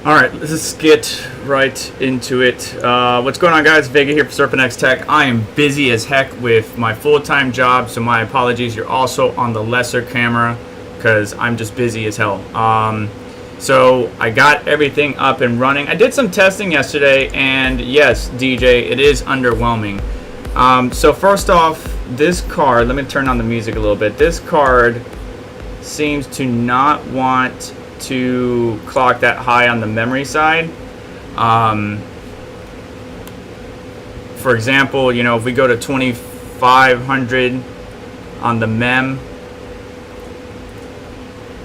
Alright, let's just get right into it. What's going on, guys? Vega here for SerpentX Tech. I am busy as heck with my full-time job, so my apologies. You're also on the lesser camera because I'm just busy as hell. So I got everything up and running. I did some testing yesterday, and yes, DJ, it is underwhelming. So first off, this card, let me turn on the music a little bit. This card seems to not want to clock that high on the memory side. For example, you know, if we go to 2500 on the mem,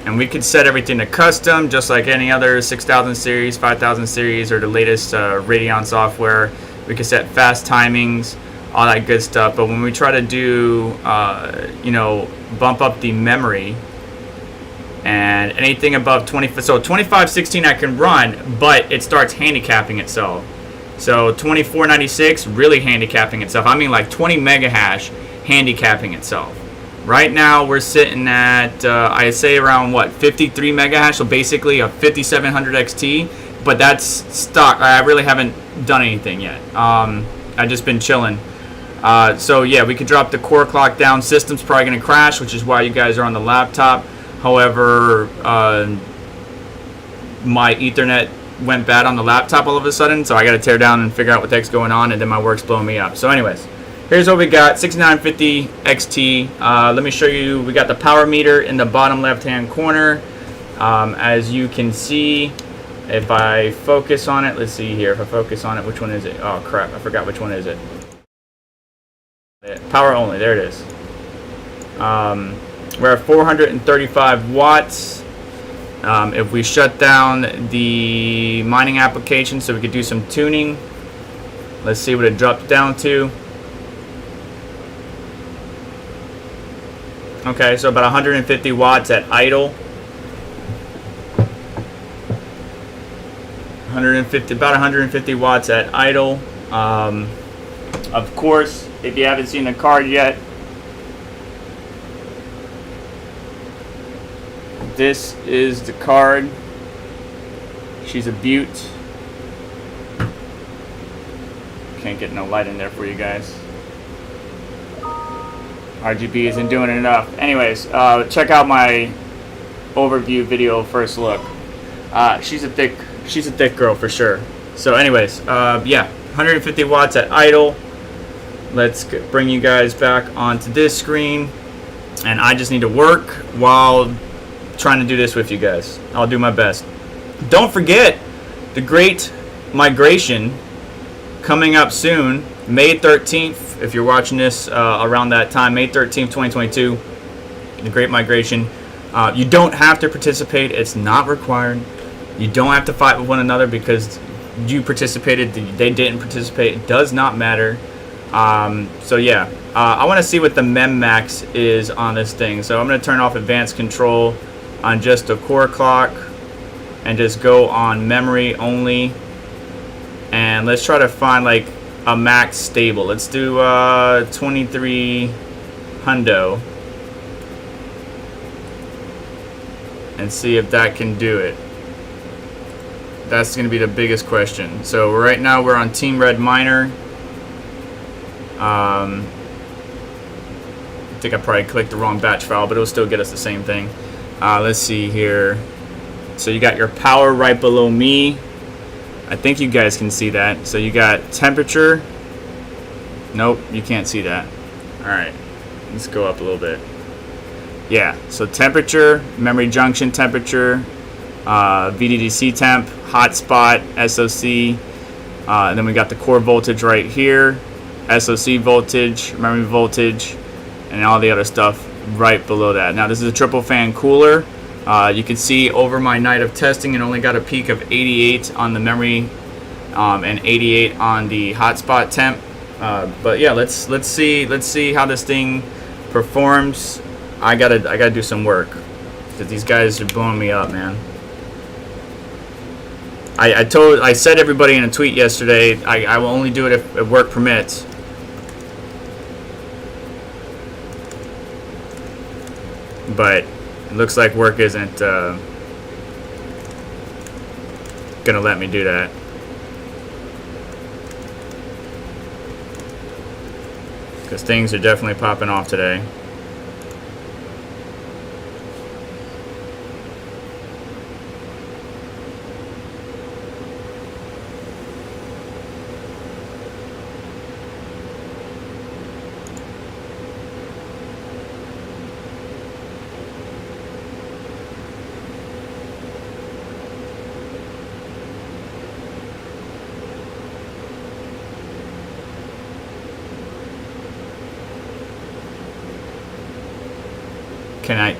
and we could set everything to custom just like any other 6000 series, 5000 series, or the latest Radeon software. We could set fast timings, all that good stuff. But when we try to do you know, bump up the memory, and anything above 2516 I can run, but it starts handicapping itself. So 2496 really handicapping itself. I mean, like 20 mega hash handicapping itself. Right now we're sitting at I say around what, 53 mega hash, so basically a 5700 XT, but that's stock. I really haven't done anything yet. I've just been chilling. So yeah, we could drop the core clock down. System's probably gonna crash, which is why you guys are on the laptop. However, my Ethernet went bad on the laptop all of a sudden, so I got to tear down and figure out what the heck's going on, and then my work's blowing me up. So anyways, here's what we got. 6950 XT. Let me show you. We got the power meter in the bottom left-hand corner. As you can see, if I focus on it, let's see here. If I focus on it, which one is it? Oh, crap. I forgot which one is it. Power only. There it is. We're at 435 watts. If we shut down the mining application so we could do some tuning, let's see what it dropped down to. Okay, so about 150 watts at idle. about 150 watts at idle. Of course, if you haven't seen the card yet, this is the card. She's a beaut. Can't get no light in there for you guys. RGB isn't doing enough. Anyways, check out my overview video, first look. She's a thick girl for sure. So anyways, yeah, 150 watts at idle. Let's bring you guys back onto this screen, and I just need to work while trying to do this with you guys. I'll do my best. Don't forget the great migration coming up soon, May 13th. If you're watching this around that time, May 13th, 2022, the great migration. You don't have to participate. It's not required. You don't have to fight with one another because you participated, they didn't participate. It does not matter. So yeah, I want to see what the mem max is on this thing. So I'm going to turn off advanced control on just a core clock and just go on memory only, and let's try to find like a max stable. Let's do 23 hundo and see if that can do it. That's going to be the biggest question. So right now we're on Team Red Miner. I think I probably clicked the wrong batch file, but it'll still get us the same thing. Let's see here. So you got your power right below me. I think you guys can see that. So you got temperature. Nope, you can't see that. Alright, let's go up a little bit. Yeah, so temperature, memory junction temperature, VDDC temp, hotspot, SoC, and then we got the core voltage right here, SoC voltage, memory voltage, and all the other stuff right below that. Now this is a triple fan cooler. You can see over my night of testing it only got a peak of 88 on the memory and 88 on the hotspot temp. But yeah, let's see how this thing performs. I gotta do some work because these guys are blowing me up, man. I said everybody in a tweet yesterday I will only do it if work permits. But it looks like work isn't gonna gonna let me do that. Because things are definitely popping off today.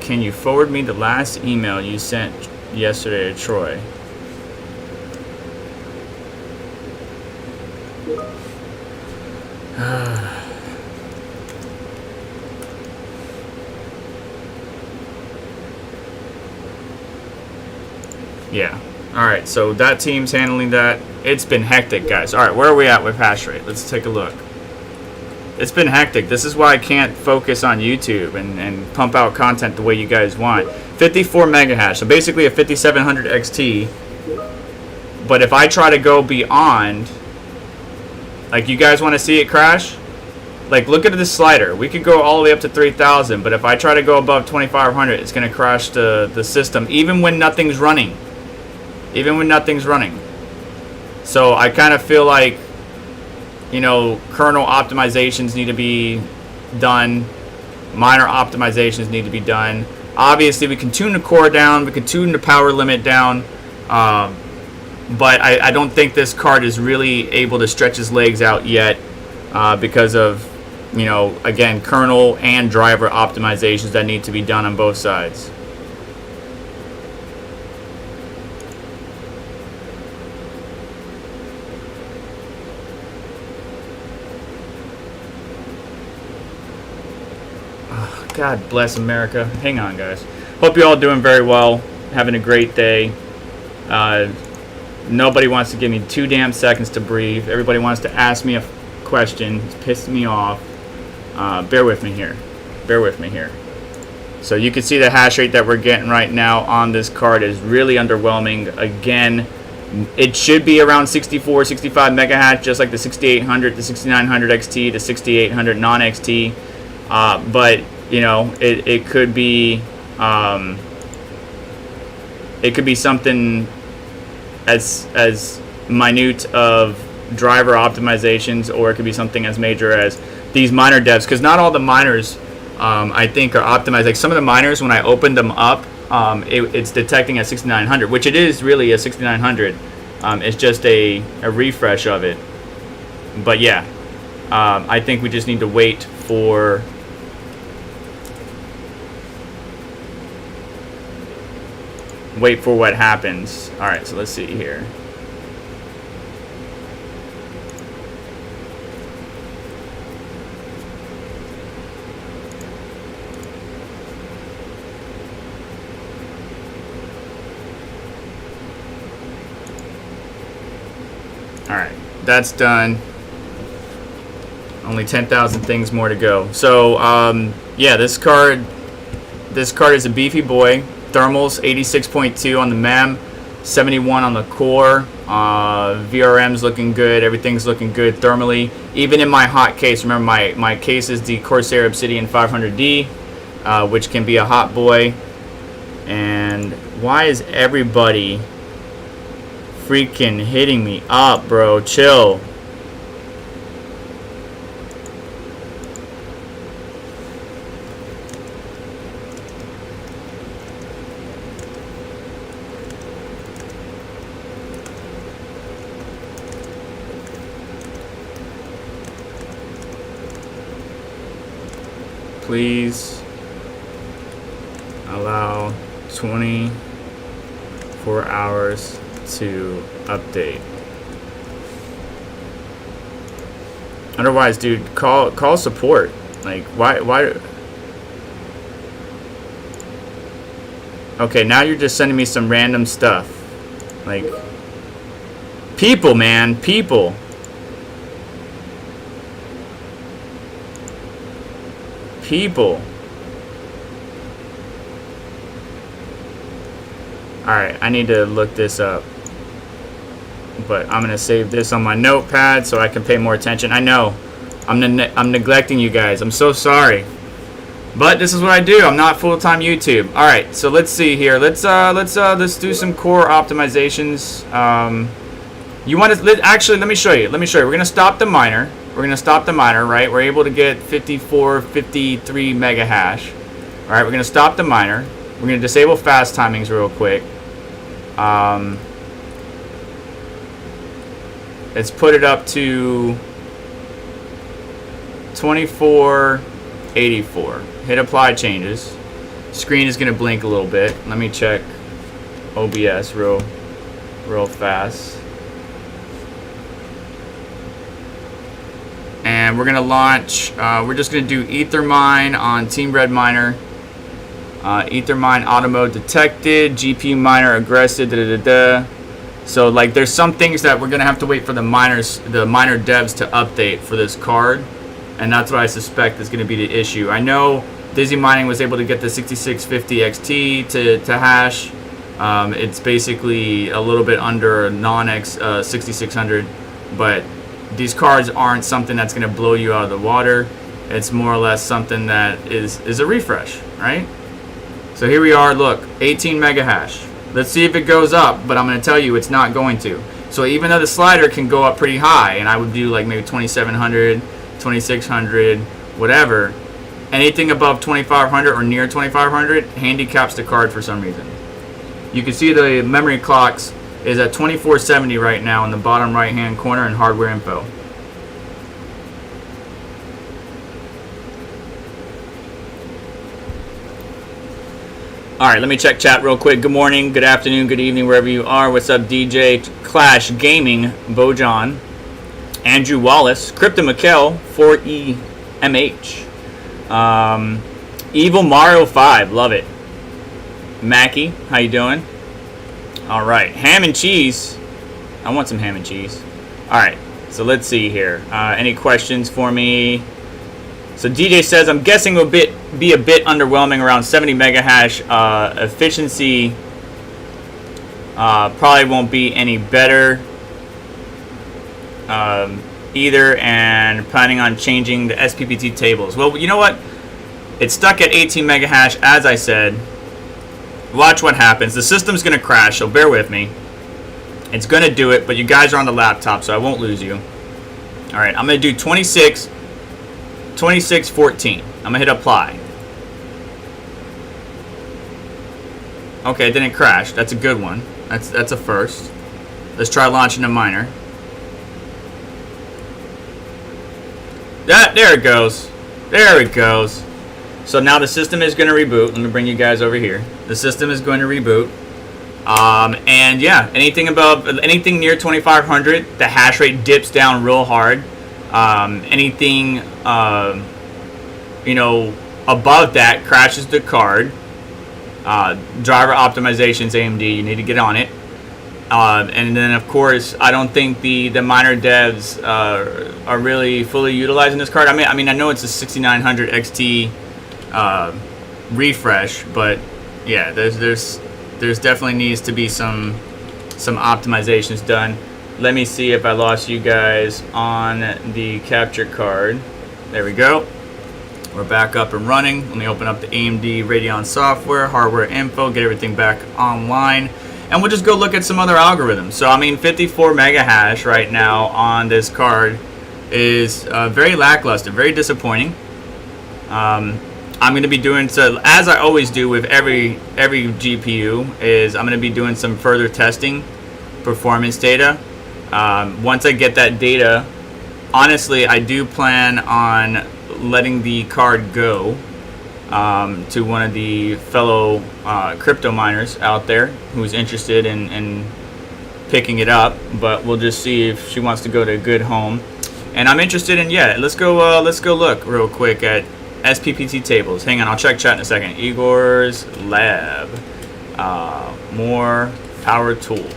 Can you forward me the last email you sent yesterday to Troy? Yeah. Alright, so that team's handling that. It's been hectic, guys. Alright, where are we at with Hashrate? Let's take a look. It's been hectic. This is why I can't focus on YouTube and pump out content the way you guys want. 54 mega hash, so basically a 5700 XT. But if I try to go beyond, like, you guys want to see it crash? Like, look at this slider. We could go all the way up to 3000, but if I try to go above 2500, it's going to crash the system, even when nothing's running. Even when nothing's running. So I kind of feel like, you know, kernel optimizations need to be done. Minor optimizations need to be done. Obviously, we can tune the core down. We can tune the power limit down. But I don't think this card is really able to stretch his legs out yet because of, you know, again, kernel and driver optimizations that need to be done on both sides. God bless America. Hang on, guys. Hope you're all doing very well. Having a great day. Nobody wants to give me 2 damn seconds to breathe. Everybody wants to ask me a question. It's pissing me off. Bear with me here. Bear with me here. So you can see the hash rate that we're getting right now on this card is really underwhelming. Again, it should be around 64, 65 mega hash, just like the 6800, the 6900 XT, the 6800 non-XT. But you know, it could be something as minute of driver optimizations, or it could be something as major as these miner devs, because not all the miners I think are optimized. Like some of the miners, when I opened them up, it's detecting a 6900, which it is really a 6900. It's just a refresh of it. But yeah, I think we just need to wait for what happens. All right, so let's see here. All right, that's done. Only 10,000 things more to go. So yeah, this card is a beefy boy. Thermals 86.2 on the MEM, 71 on the core. VRM's looking good. Everything's looking good thermally. Even in my hot case, remember my case is the Corsair Obsidian 500D, which can be a hot boy. And why is everybody freaking hitting me up, bro? Chill. Please allow 24 hours to update. Otherwise, dude, call support. Like, why? Okay, now you're just sending me some random stuff. Like, people, man, people. People. Alright, I need to look this up. but I'm gonna save this on my notepad so I can pay more attention. I know I'm neglecting you guys. I'm so sorry, but this is what I do. I'm not full-time YouTube. All right, so let's see here. Let's do some core optimizations. You want to actually? Let me show you. We're gonna stop the miner. Right? We're able to get 54, 53 mega hash. All right, we're gonna stop the miner. We're gonna disable fast timings real quick. Let's put it up to 2484. Hit apply changes. Screen is gonna blink a little bit. Let me check OBS real fast. And we're gonna launch. We're just gonna do Ethermine on Team Red Miner. Ethermine auto mode detected. GPU miner aggressive. So like, there's some things that we're gonna have to wait for the miner devs to update for this card, and that's what I suspect is gonna be the issue. I know Dizzy Mining was able to get the 6650 XT to hash. It's basically a little bit under a non-X 6600, but these cards aren't something that's gonna blow you out of the water. It's more or less something that is a refresh, right? So here we are, look, 18 mega hash. Let's see if it goes up, but I'm going to tell you it's not going to. So even though the slider can go up pretty high, and I would do like maybe 2700, 2600, whatever, anything above 2500 or near 2500 handicaps the card for some reason. You can see the memory clocks is at 2470 right now in the bottom right hand corner in hardware info. Alright, let me check chat real quick. Good morning, good afternoon, good evening, wherever you are. What's up, DJ Clash Gaming, Bojan, Andrew Wallace, Crypto Mikkel, 4EMH, Evil Mario 5, love it. Mackie, how you doing? Alright, ham and cheese. I want some ham and cheese. Alright, so let's see here. Any questions for me? So DJ says, I'm guessing it will be a bit underwhelming, around 70 mega hash. Efficiency probably won't be any better either, and planning on changing the SPPT tables. Well, you know what? It's stuck at 18 mega hash, as I said. Watch what happens. The system's going to crash, so bear with me. It's going to do it, but you guys are on the laptop, so I won't lose you. All right, I'm going to do 2614. I'm gonna hit apply. Okay, it didn't crash. That's a good one. That's a first. Let's try launching a miner. There it goes. There it goes. So now the system is gonna reboot. Let me bring you guys over here. The system is going to reboot. And yeah, anything near 2500, the hash rate dips down real hard. Anything you know, above that crashes the card. Driver optimizations, AMD, you need to get on it. And then of course, I don't think the miner devs are really fully utilizing this card. I mean I know it's a 6900 XT refresh, but yeah, there's definitely needs to be some optimizations done. Let me see if I lost you guys on the capture card. There we go. We're back up and running. Let me open up the AMD Radeon software, hardware info, get everything back online, and we'll just go look at some other algorithms. So I mean, 54 mega hash right now on this card is very lackluster, very disappointing. I'm going to be doing, so as I always do with every GPU, is I'm going to be doing some further testing, performance data. Once I get that data, honestly, I do plan on letting the card go to one of the fellow crypto miners out there who's interested in picking it up. But we'll just see if she wants to go to a good home. And I'm interested in, yeah, let's go look real quick at SPPT tables. Hang on, I'll check chat in a second. Igor's Lab, more power tool.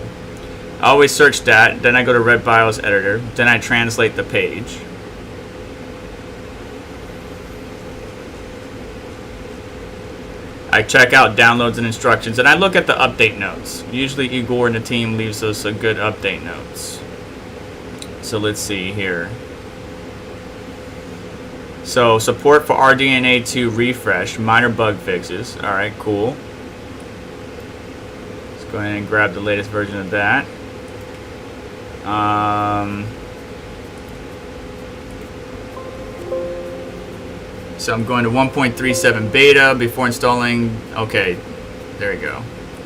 I always search that, then I go to Red BIOS editor, then I translate the page. I check out downloads and instructions, and I look at the update notes. Usually Igor and the team leaves us a good update notes. So let's see here. So support for RDNA 2 refresh, minor bug fixes. All right, cool. Let's go ahead and grab the latest version of that. So I'm going to 1.37 beta before installing. Okay, there we go.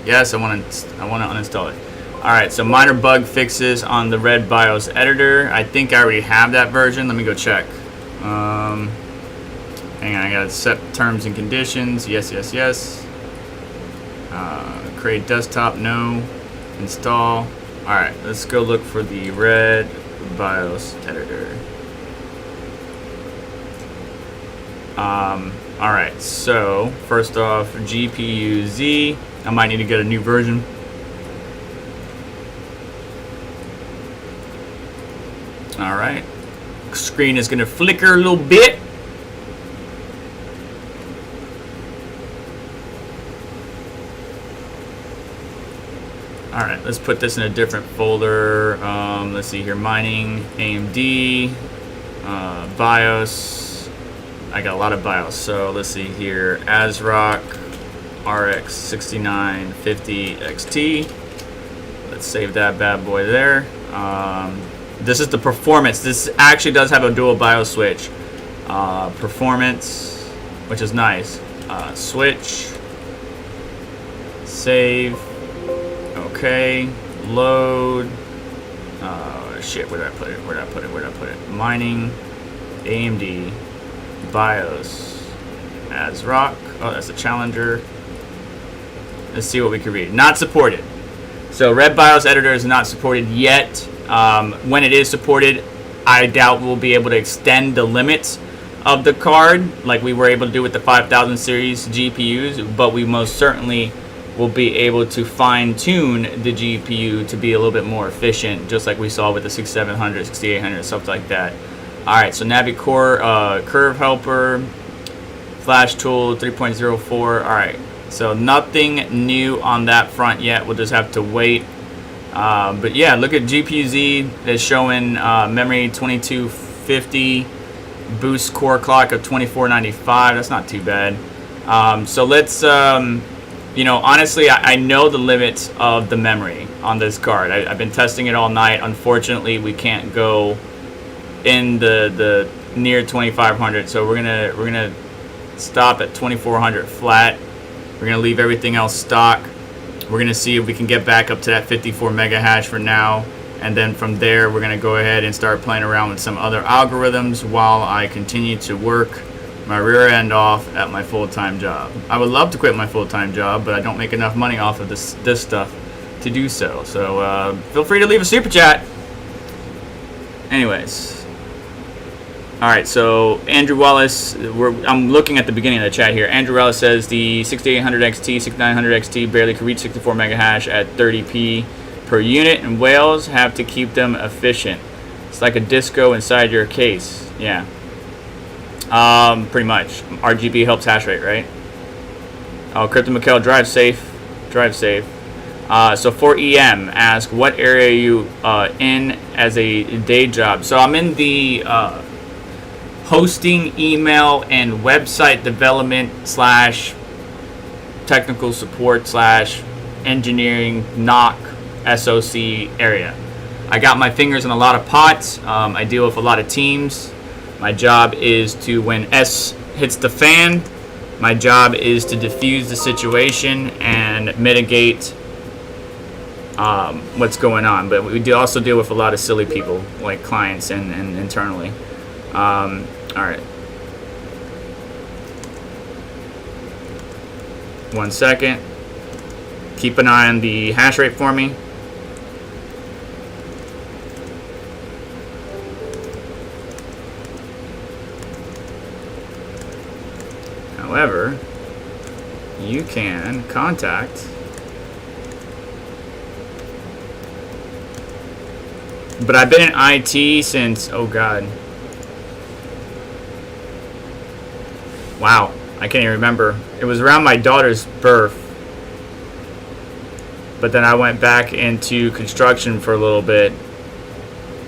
Yes, I want to uninstall it. All right, so minor bug fixes on the Red BIOS editor. I think I already have that version. Let me go check. Hang on, I gotta set terms and conditions. Yes, yes, yes. Create desktop, no. Install. All right, let's go look for the Red BIOS editor. All right, so first off, GPU Z. I might need to get a new version. All right, screen is gonna flicker a little bit. All right, let's put this in a different folder. Let's see here, mining, AMD, BIOS. I got a lot of BIOS, so let's see here, Asrock RX 6950 XT. Let's save that bad boy there. This is the performance. This actually does have a dual BIOS switch. Performance, which is nice. Switch, save. Okay, load. Shit, where did I put it? Where did I put it? Where did I put it? Mining, AMD, BIOS, Asrock. Oh, that's a Challenger. Let's see what we can read. Not supported. So Red BIOS editor is not supported yet. When it is supported, I doubt we'll be able to extend the limits of the card like we were able to do with the 5000 series GPUs, but we most certainly will be able to fine-tune the GPU to be a little bit more efficient, just like we saw with the 6700, 6800, stuff like that. All right, so Navicore curve helper, flash tool 3.04. All right, so nothing new on that front yet. We'll just have to wait. But yeah, look at GPU-Z. It's showing memory 2250, boost core clock of 2495. That's not too bad. So let's, you know, honestly, I know the limits of the memory on this card. I've been testing it all night. Unfortunately, we can't go in the near 2500, so we're gonna stop at 2400 flat. We're gonna leave everything else stock. We're gonna see if we can get back up to that 54 mega hash for now, and then from there we're gonna go ahead and start playing around with some other algorithms while I continue to work my rear end off at my full-time job. I would love to quit my full-time job, but I don't make enough money off of this stuff to do so. So feel free to leave a super chat. Anyways. All right, so Andrew Wallace, I'm looking at the beginning of the chat here. Andrew Wallace says the 6800 XT, 6900 XT barely could reach 64 mega hash at 30p per unit, and whales have to keep them efficient. It's like a disco inside your case. Yeah. Pretty much. RGB helps hash rate, right? Oh, Crypto Mikkel, drive safe. Drive safe. So for EM, ask what area are you in as a day job. So I'm in the hosting, email, and website development / technical support / engineering NOC SOC area. I got my fingers in a lot of pots. I deal with a lot of teams. My job is to, when S hits the fan, my job is to diffuse the situation and mitigate what's going on. But we do also deal with a lot of silly people, like clients and internally. All right. 1 second. Keep an eye on the hash rate for me. However, you can contact, but I've been in IT since, oh God. Wow, I can't even remember. It was around my daughter's birth. But then I went back into construction for a little bit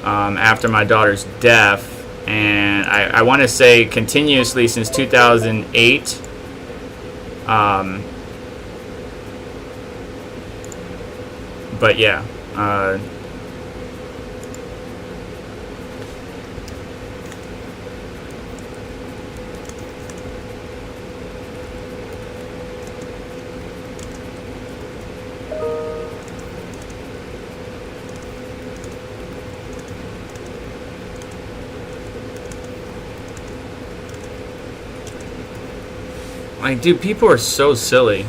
after my daughter's death. And I want to say continuously since 2008. But yeah. Like, dude, people are so silly.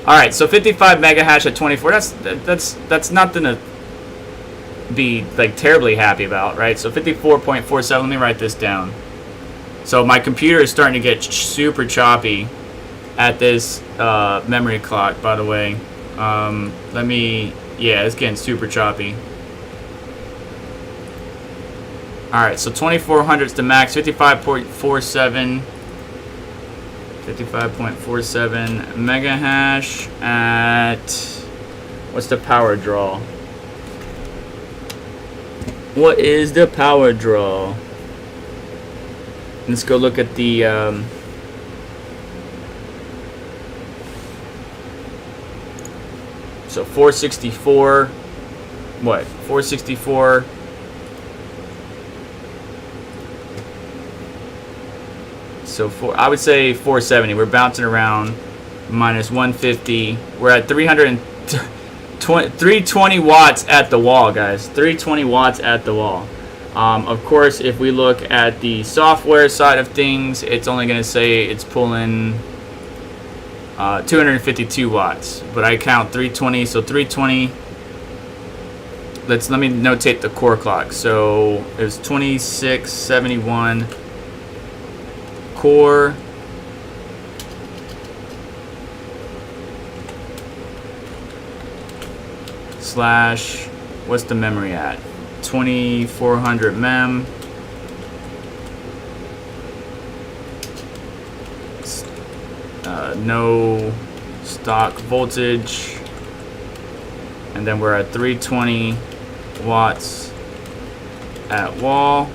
All right, so 55 mega hash at 24. That's nothing to be like terribly happy about, right? So 54.47. Let me write this down. So my computer is starting to get super choppy at this memory clock. By the way, yeah, it's getting super choppy. All right, so 2400 is the max. 55.47. 55.47 mega hash at, what's the power draw? What is the power draw? Let's go look at the so 464, what, 464. So I would say 470. We're bouncing around minus 150. We're at 320 watts at the wall, guys. 320 watts at the wall. Of course, if we look at the software side of things, it's only going to say it's pulling 252 watts. But I count 320, so 320. Let me notate the core clock. So it was 2671. Core slash, what's the memory at? 2400 mem. No stock voltage, and then we're at 320 watts at wall.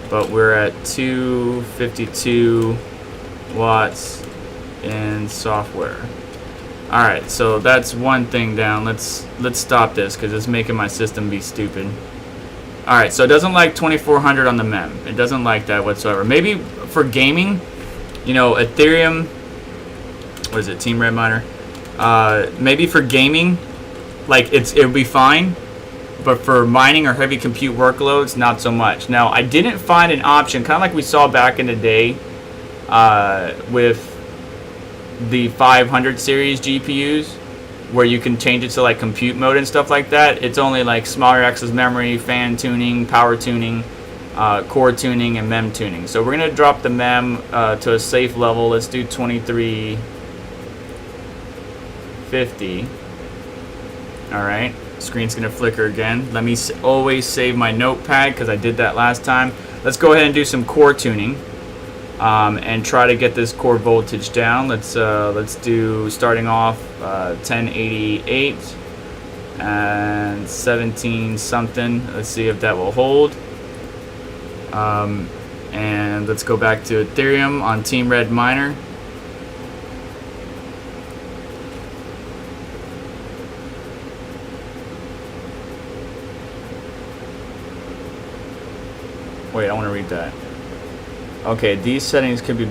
But we're at 252 watts in software. All right, so that's one thing down. Let's stop this because it's making my system be stupid. All right, so it doesn't like 2400 on the mem. It doesn't like that whatsoever. Maybe for gaming, you know, Ethereum. What is it? Team Red Miner. Maybe for gaming, like it'll be fine. But for mining or heavy compute workloads, not so much. Now, I didn't find an option, kind of like we saw back in the day with the 500 series GPUs, where you can change it to like compute mode and stuff like that. It's only like smaller access memory, fan tuning, power tuning, core tuning, and mem tuning. So we're going to drop the mem to a safe level. Let's do 2350. All right. Screen's gonna flicker again. Let me always save my notepad because I did that last time. Let's go ahead and do some core tuning and try to get this core voltage down. Let's do, starting off 1088 and 17 something. Let's see if that will hold. And let's go back to Ethereum on Team Red Miner. Wait, I want to read that. Okay, these settings could be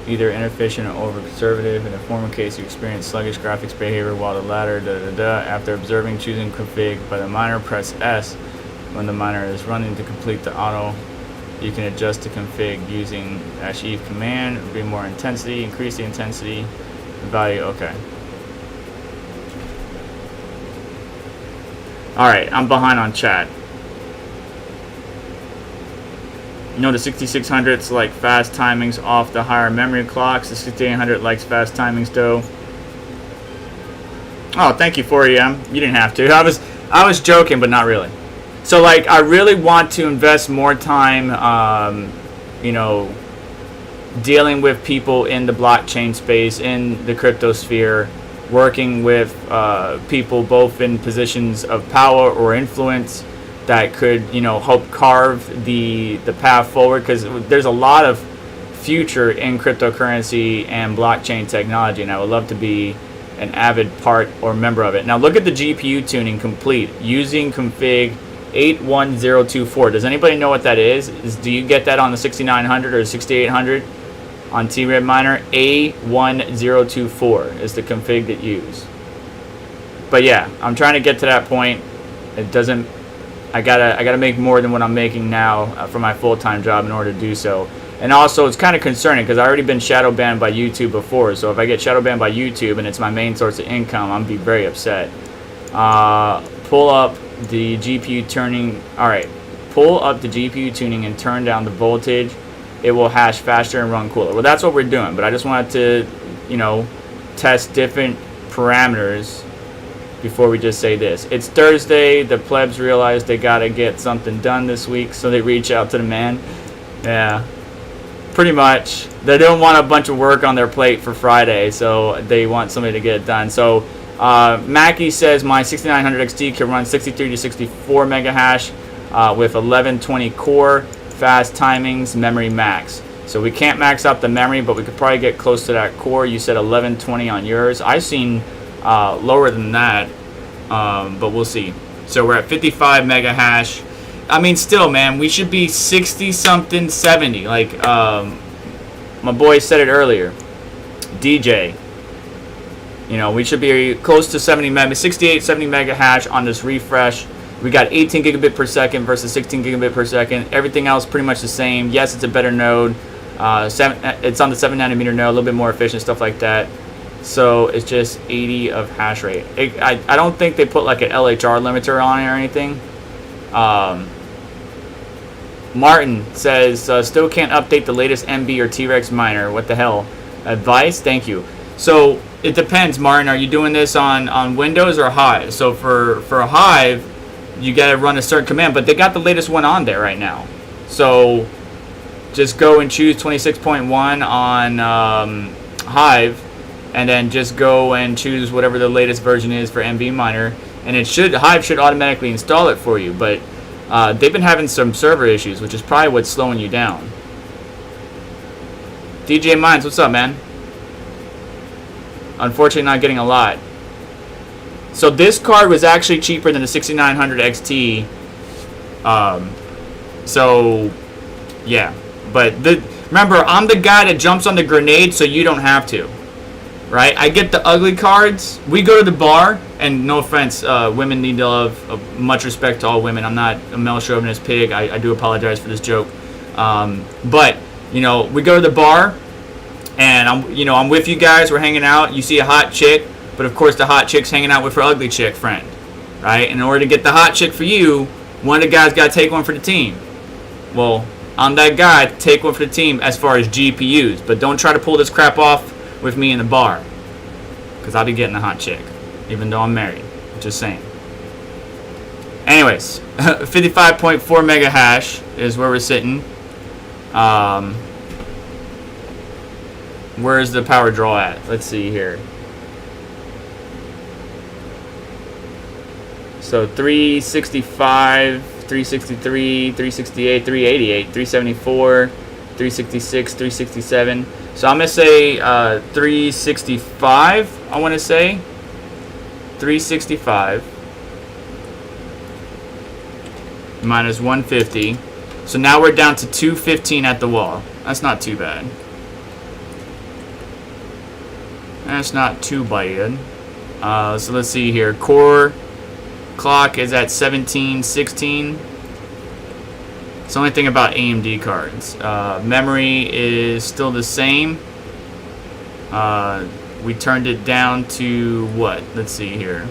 either inefficient or over-conservative. In the former case, you experience sluggish graphics behavior, while the latter, After observing choosing config by the miner, press S when the miner is running to complete the auto. You can adjust the config using -eve command. It'll be more intensity, increase the intensity, value, okay. Alright, I'm behind on chat. You know, the 6600's like fast timings off the higher memory clocks. The 6800 likes fast timings though. Oh, thank you, 4EM. You didn't have to. I was joking, but not really. So like, I really want to invest more time, you know, dealing with people in the blockchain space, in the crypto sphere, working with people both in positions of power or influence that could, you know, help carve the path forward, because there's a lot of future in cryptocurrency and blockchain technology, and I would love to be an avid part or member of it. Now look at the GPU tuning complete using config 81024. Does anybody know what that is? Do you get that on the 6900 or 6800 on T-Red Miner? A1024 is the config that you use. But yeah, I'm trying to get to that point. It doesn't, I gotta make more than what I'm making now for my full-time job in order to do so. And also, it's kind of concerning because I've already been shadow banned by YouTube before. So if I get shadow banned by YouTube and it's my main source of income, I'm gonna be very upset. Pull up the GPU tuning. All right, pull up the GPU tuning and turn down the voltage. It will hash faster and run cooler. Well, that's what we're doing. But I just wanted to, you know, test different parameters before we just say this. It's Thursday. The plebs realize they gotta get something done this week, so they reach out to the man. Yeah. Pretty much. They don't want a bunch of work on their plate for Friday, so they want somebody to get it done. So Mackie says my 6900 XT can run 63 to 64 mega hash with 1120 core, fast timings, memory max. So we can't max out the memory, but we could probably get close to that core. You said 1120 on yours. I've seen lower than that, but we'll see. So we're at 55 mega hash. I mean, still, man, we should be 60 something, 70. Like my boy said it earlier, DJ. You know, we should be close to 70 mega, 68, 70 mega hash on this refresh. We got 18 gigabit per second versus 16 gigabit per second. Everything else pretty much the same. Yes, it's a better node. It's on the 7 nanometer node, a little bit more efficient, stuff like that. So it's just 80 of hash rate. I don't think they put like an LHR limiter on it or anything. Martin says, still can't update the latest MB or T-Rex miner. What the hell? Advice? Thank you. So it depends, Martin. Are you doing this on Windows or Hive? So for Hive, you got to run a certain command, but they got the latest one on there right now. So just go and choose 26.1 on Hive, and then just go and choose whatever the latest version is for MB miner, and Hive should automatically install it for you. But they've been having some server issues, which is probably what's slowing you down. DJ Mines, what's up, man? Unfortunately, not getting a lot. So this card was actually cheaper than the 6900 XT. So, yeah. But remember, I'm the guy that jumps on the grenade so you don't have to. Right? I get the ugly cards. We go to the bar, and no offense, women need to love. Much respect to all women. I'm not a male chauvinist pig. I do apologize for this joke. But you know, we go to the bar, and I'm with you guys. We're hanging out. You see a hot chick, but of course the hot chick's hanging out with her ugly chick friend, right? And in order to get the hot chick for you, one of the guys got to take one for the team. Well, I'm that guy to take one for the team as far as GPUs, but don't try to pull this crap off with me in the bar, because I'll be getting a hot chick, even though I'm married. Just saying. Anyways, 55.4 mega hash is where we're sitting. Where's the power draw at? Let's see here. So 365, 363, 368, 388, 374, 366, 367. So I'm going to say 365, I want to say. 365 minus 150. So now we're down to 215 at the wall. That's not too bad. That's not too bad. So let's see here. Core clock is at 1716. It's the only thing about AMD cards. Memory is still the same. We turned it down to what? Let's see here.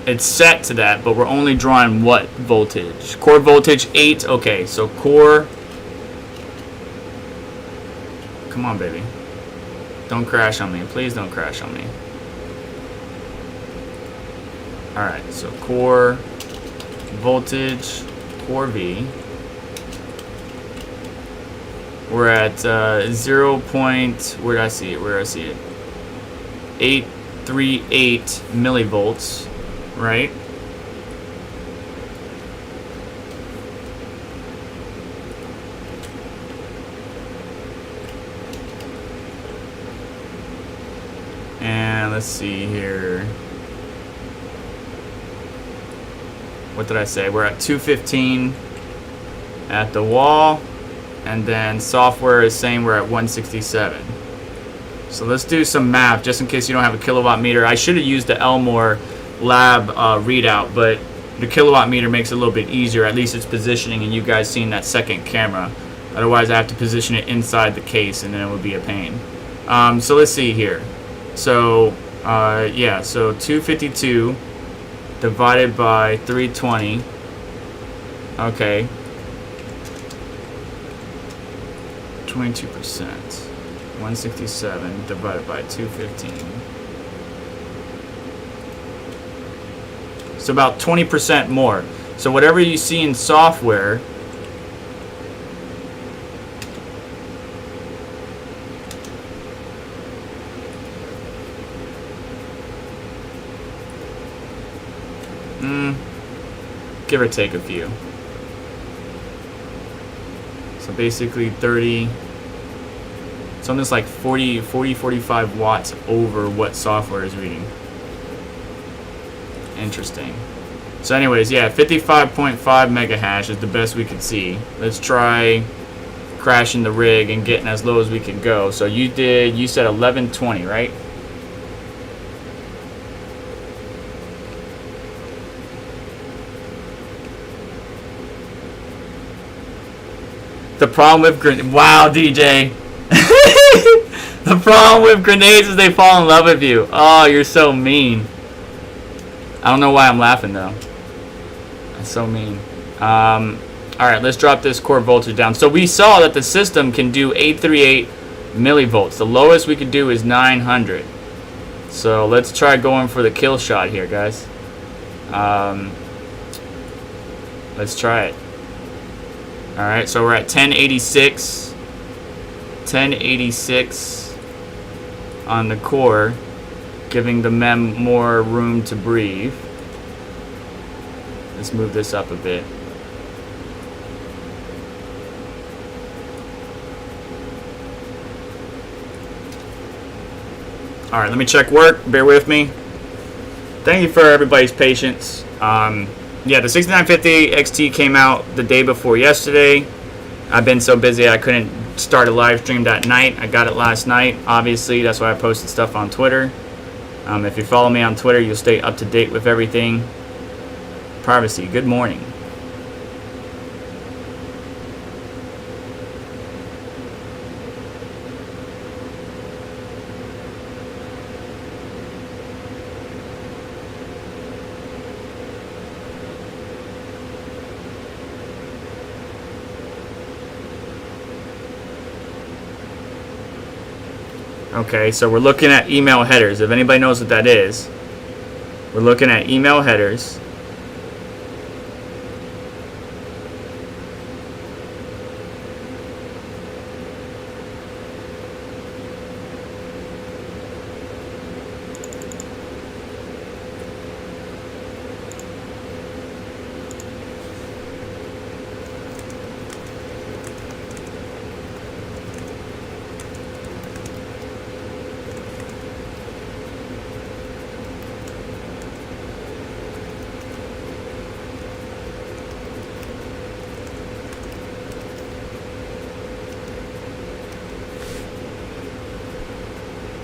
It's set to that, but we're only drawing what voltage? Core voltage 8. Okay, so core. Come on, baby. Don't crash on me. Please don't crash on me. Alright, so core voltage Core V. We're at 0. Where did I see it? Where did I see it? 838 millivolts, right? And let's see here. What did I say? We're at 215 at the wall. And then software is saying we're at 167. So let's do some math just in case you don't have a kilowatt meter. I should have used the Elmore lab readout, but the kilowatt meter makes it a little bit easier. At least it's positioning and you guys seeing that second camera. Otherwise I have to position it inside the case and then it would be a pain. So let's see here. So yeah, so 252 divided by 320. Okay. 22%. 167 divided by 215. So about 20% more. So whatever you see in software, give or take a few. So basically 30, so almost like 45 watts over what software is reading. Interesting. So anyways, yeah, 55.5 mega hash is the best we could see. Let's try crashing the rig and getting as low as we can go. So you said 1120, right? The problem with wow, DJ. The problem with grenades is they fall in love with you. Oh, you're so mean. I don't know why I'm laughing though. That's so mean. All right, let's drop this core voltage down. So we saw that the system can do 838 millivolts. The lowest we could do is 900. So let's try going for the kill shot here, guys. Let's try it. All right, so we're at 1086. 1086 on the core, giving the mem more room to breathe. Let's move this up a bit. All right, let me check work. Bear with me. Thank you for everybody's patience. Yeah, the 6950 XT came out the day before yesterday. I've been so busy I couldn't start a live stream that night. I got it last night. Obviously, that's why I posted stuff on Twitter. If you follow me on Twitter, you'll stay up to date with everything. Privacy, good morning. Okay, so we're looking at email headers. If anybody knows what that is, we're looking at email headers.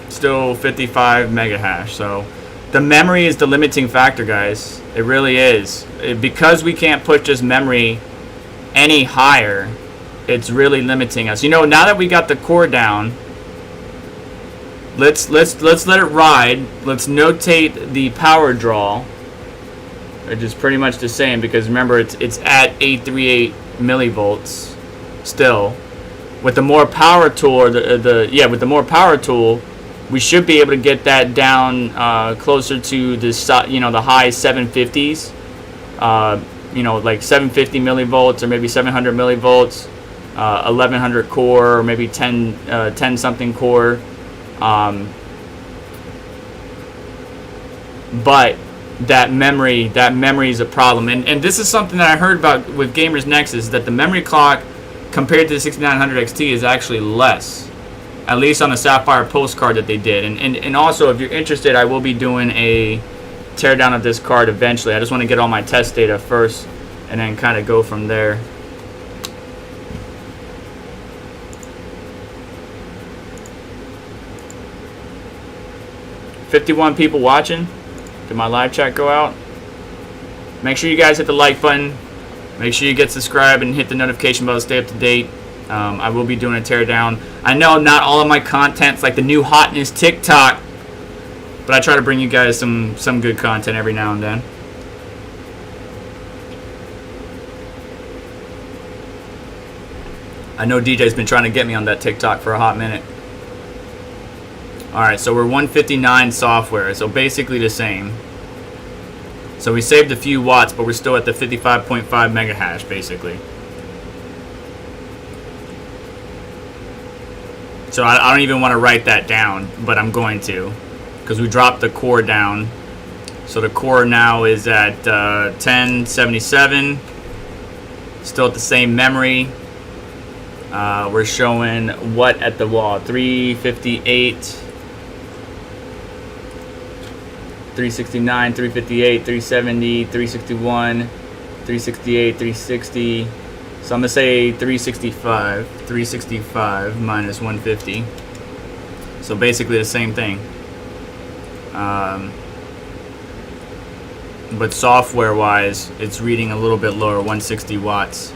Still 55 mega hash. So the memory is the limiting factor, guys. It really is. Because we can't push this memory any higher, it's really limiting us. You know, now that we got the core down, let's let it ride. Let's notate the power draw, which is pretty much the same because remember it's at 838 millivolts still. With the more power tool, or with the more power tool, we should be able to get that down closer to the high 750s. you know, like 750 millivolts or maybe 700 millivolts, 1100 core, or maybe 10 something core. But that memory is a problem. And this is something that I heard about with Gamers Nexus, that the memory clock compared to the 6900 XT is actually less, at least on the Sapphire Pulse card that they did. And also, if you're interested, I will be doing a teardown of this card eventually. I just want to get all my test data first and then kind of go from there. $51 people watching. Did my live chat go out? Make sure you guys hit the like button. Make sure you get subscribed and hit the notification bell to stay up to date. I will be doing a teardown. I know not all of my content's like the new hotness TikTok, but I try to bring you guys some good content every now and then. I know DJ's been trying to get me on that TikTok for a hot minute. Alright, so we're 159 software, so basically the same. So we saved a few watts, but we're still at the 55.5 mega hash, basically. So I don't even want to write that down, but I'm going to, because we dropped the core down. So the core now is at 1077, still at the same memory. We're showing what at the wall? 358. 369, 358, 370, 361, 368, 360. So I'm going to say 365. 365 minus 150. So basically the same thing. But software-wise, it's reading a little bit lower, 160 watts.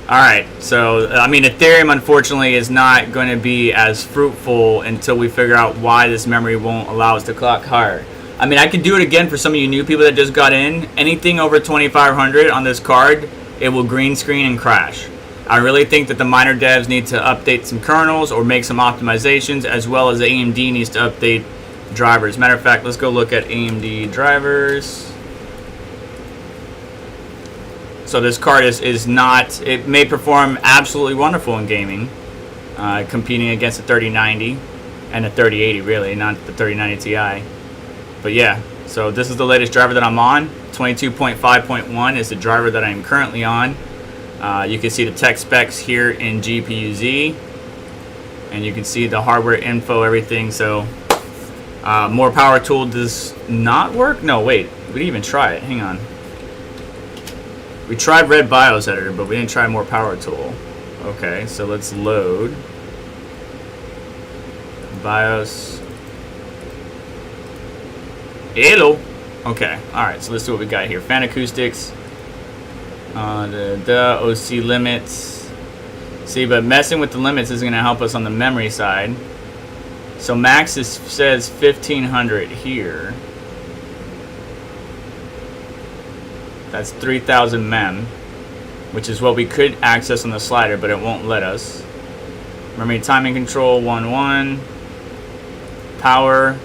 Alright, so, I mean, Ethereum, unfortunately, is not going to be as fruitful until we figure out why this memory won't allow us to clock higher. I mean, I could do it again for some of you new people that just got in. Anything over 2500 on this card, it will green screen and crash. I really think that the miner devs need to update some kernels or make some optimizations, as well as the AMD needs to update drivers. Matter of fact, let's go look at AMD drivers. So this card is not, it may perform absolutely wonderful in gaming, competing against the 3090 and the 3080, really, not the 3090 Ti. But yeah, so this is the latest driver that I'm on. 22.5.1 is the driver that I'm currently on. You can see the tech specs here in GPU-Z, and you can see the hardware info, everything. So more power tool does not work. No, wait, we didn't even try it. Hang on. We tried Red BIOS editor, but we didn't try more power tool. Okay, so let's load BIOS. Hello. Okay, alright, so let's see what we got here. Fan acoustics. The OC limits. See, but messing with the limits is going to help us on the memory side. So max says 1500 here. That's 3000 mem, which is what we could access on the slider, but it won't let us. Memory timing control 1.1. Power.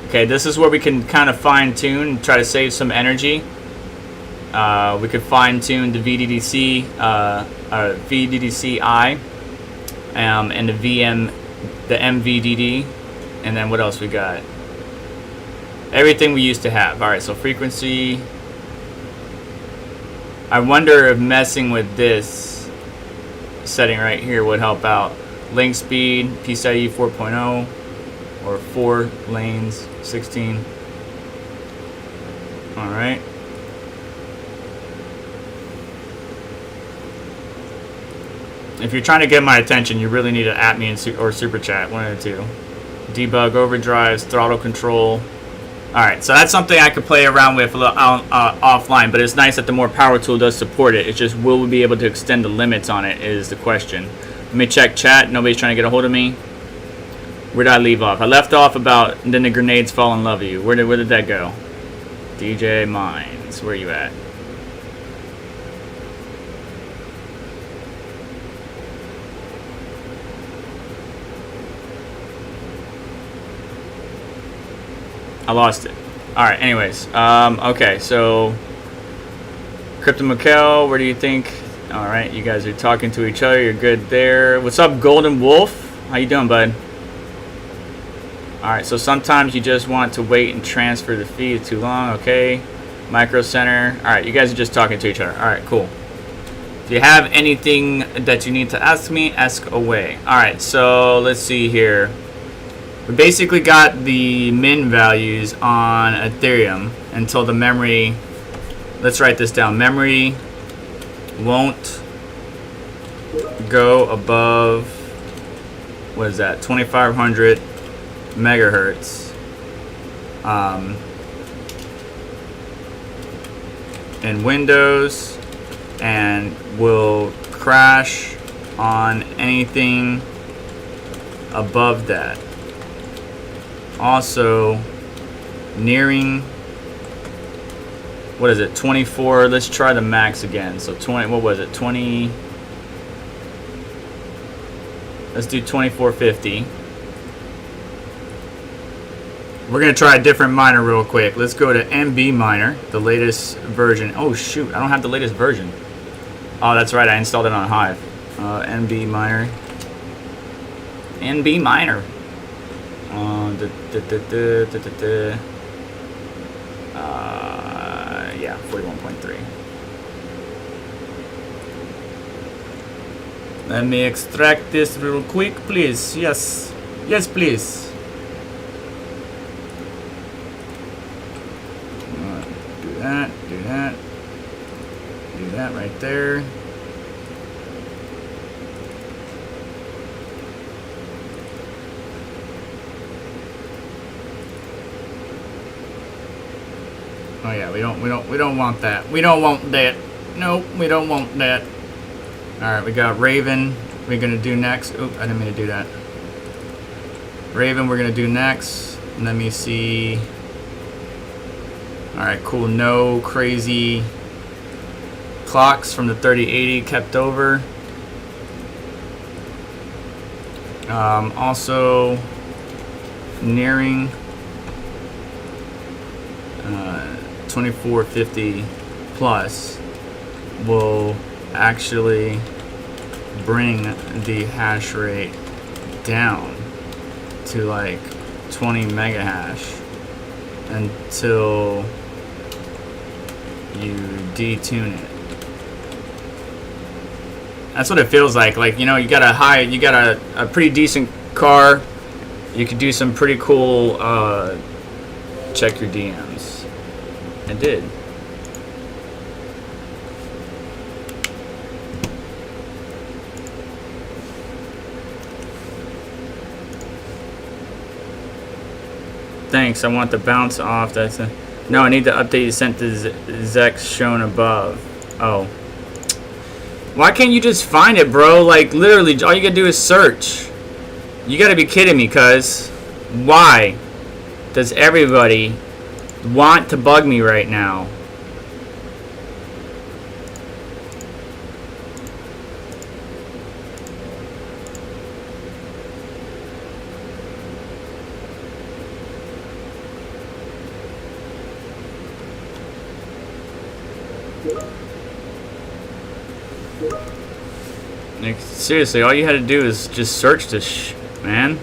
Okay, this is where we can kind of fine-tune and try to save some energy. We could fine-tune the VDDC, VDDCi, and the MVDD, and then what else we got? Everything we used to have. All right, so frequency. I wonder if messing with this setting right here would help out. Link speed, PCIe 4.0. Or 4 lanes, 16. Alright. If you're trying to get my attention, you really need to at me or super chat, one of the two. Debug, overdrives, throttle control. Alright, so that's something I could play around with offline, but it's nice that the more power tool does support it. It's just, will we be able to extend the limits on it is the question. Let me check chat. Nobody's trying to get a hold of me. Where did I leave off? I left off about then the grenades fall in love with you. Where did that go? DJ Mines, where you at? I lost it. Alright, anyways. Okay, so Crypto Mikkel, where do you think? All right, you guys are talking to each other. You're good there. What's up, Golden Wolf? How you doing, bud? All right, so sometimes you just want to wait and transfer the fee. It's too long. Okay. Micro Center. All right, you guys are just talking to each other. All right, cool. If you have anything that you need to ask me, ask away. All right, so let's see here. We basically got the min values on Ethereum until the memory. Let's write this down. Memory won't go above, what is that, 2500 megahertz in Windows, and will crash on anything above that. Also nearing, what is it, 24, let's try the max again. So 20, what was it, 20, let's do 2450. We're gonna try a different miner real quick. Let's go to MB miner, the latest version. Oh shoot, I don't have the latest version. Oh, that's right, I installed it on Hive. MB miner. NB miner. Yeah, 41.3. Let me extract this real quick, please. Yes, yes, please. Do that right there. Oh yeah, we don't want that. We don't want that. Nope, we don't want that. All right, we got Raven. We're gonna do next. Oop, I didn't mean to do that. Raven, we're gonna do next. Let me see. All right, cool. No crazy clocks from the 3080 kept over. Also nearing 2450 plus will actually bring the hash rate down to like 20 mega hash until you detune it. That's what it feels like. Like, you know, you got a pretty decent car. You could do some pretty cool check your DMs. I did. Thanks. I want the bounce off. That's a no. I need the update you sent to Zex shown above. Oh. Why can't you just find it, bro? Like, literally, all you gotta do is search. You gotta be kidding me, cuz. Why does everybody want to bug me right now? Like, seriously, all you had to do is just search this man.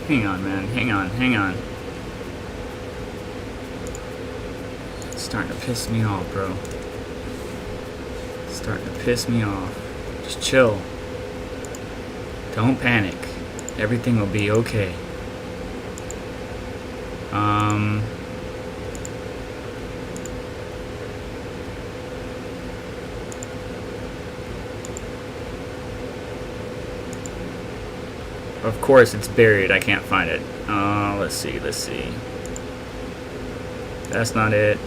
Hang on, man. Hang on. It's starting to piss me off, bro. It's starting to piss me off. Just chill. Don't panic. Everything will be okay. Of course, it's buried. I can't find it. Let's see. That's not it.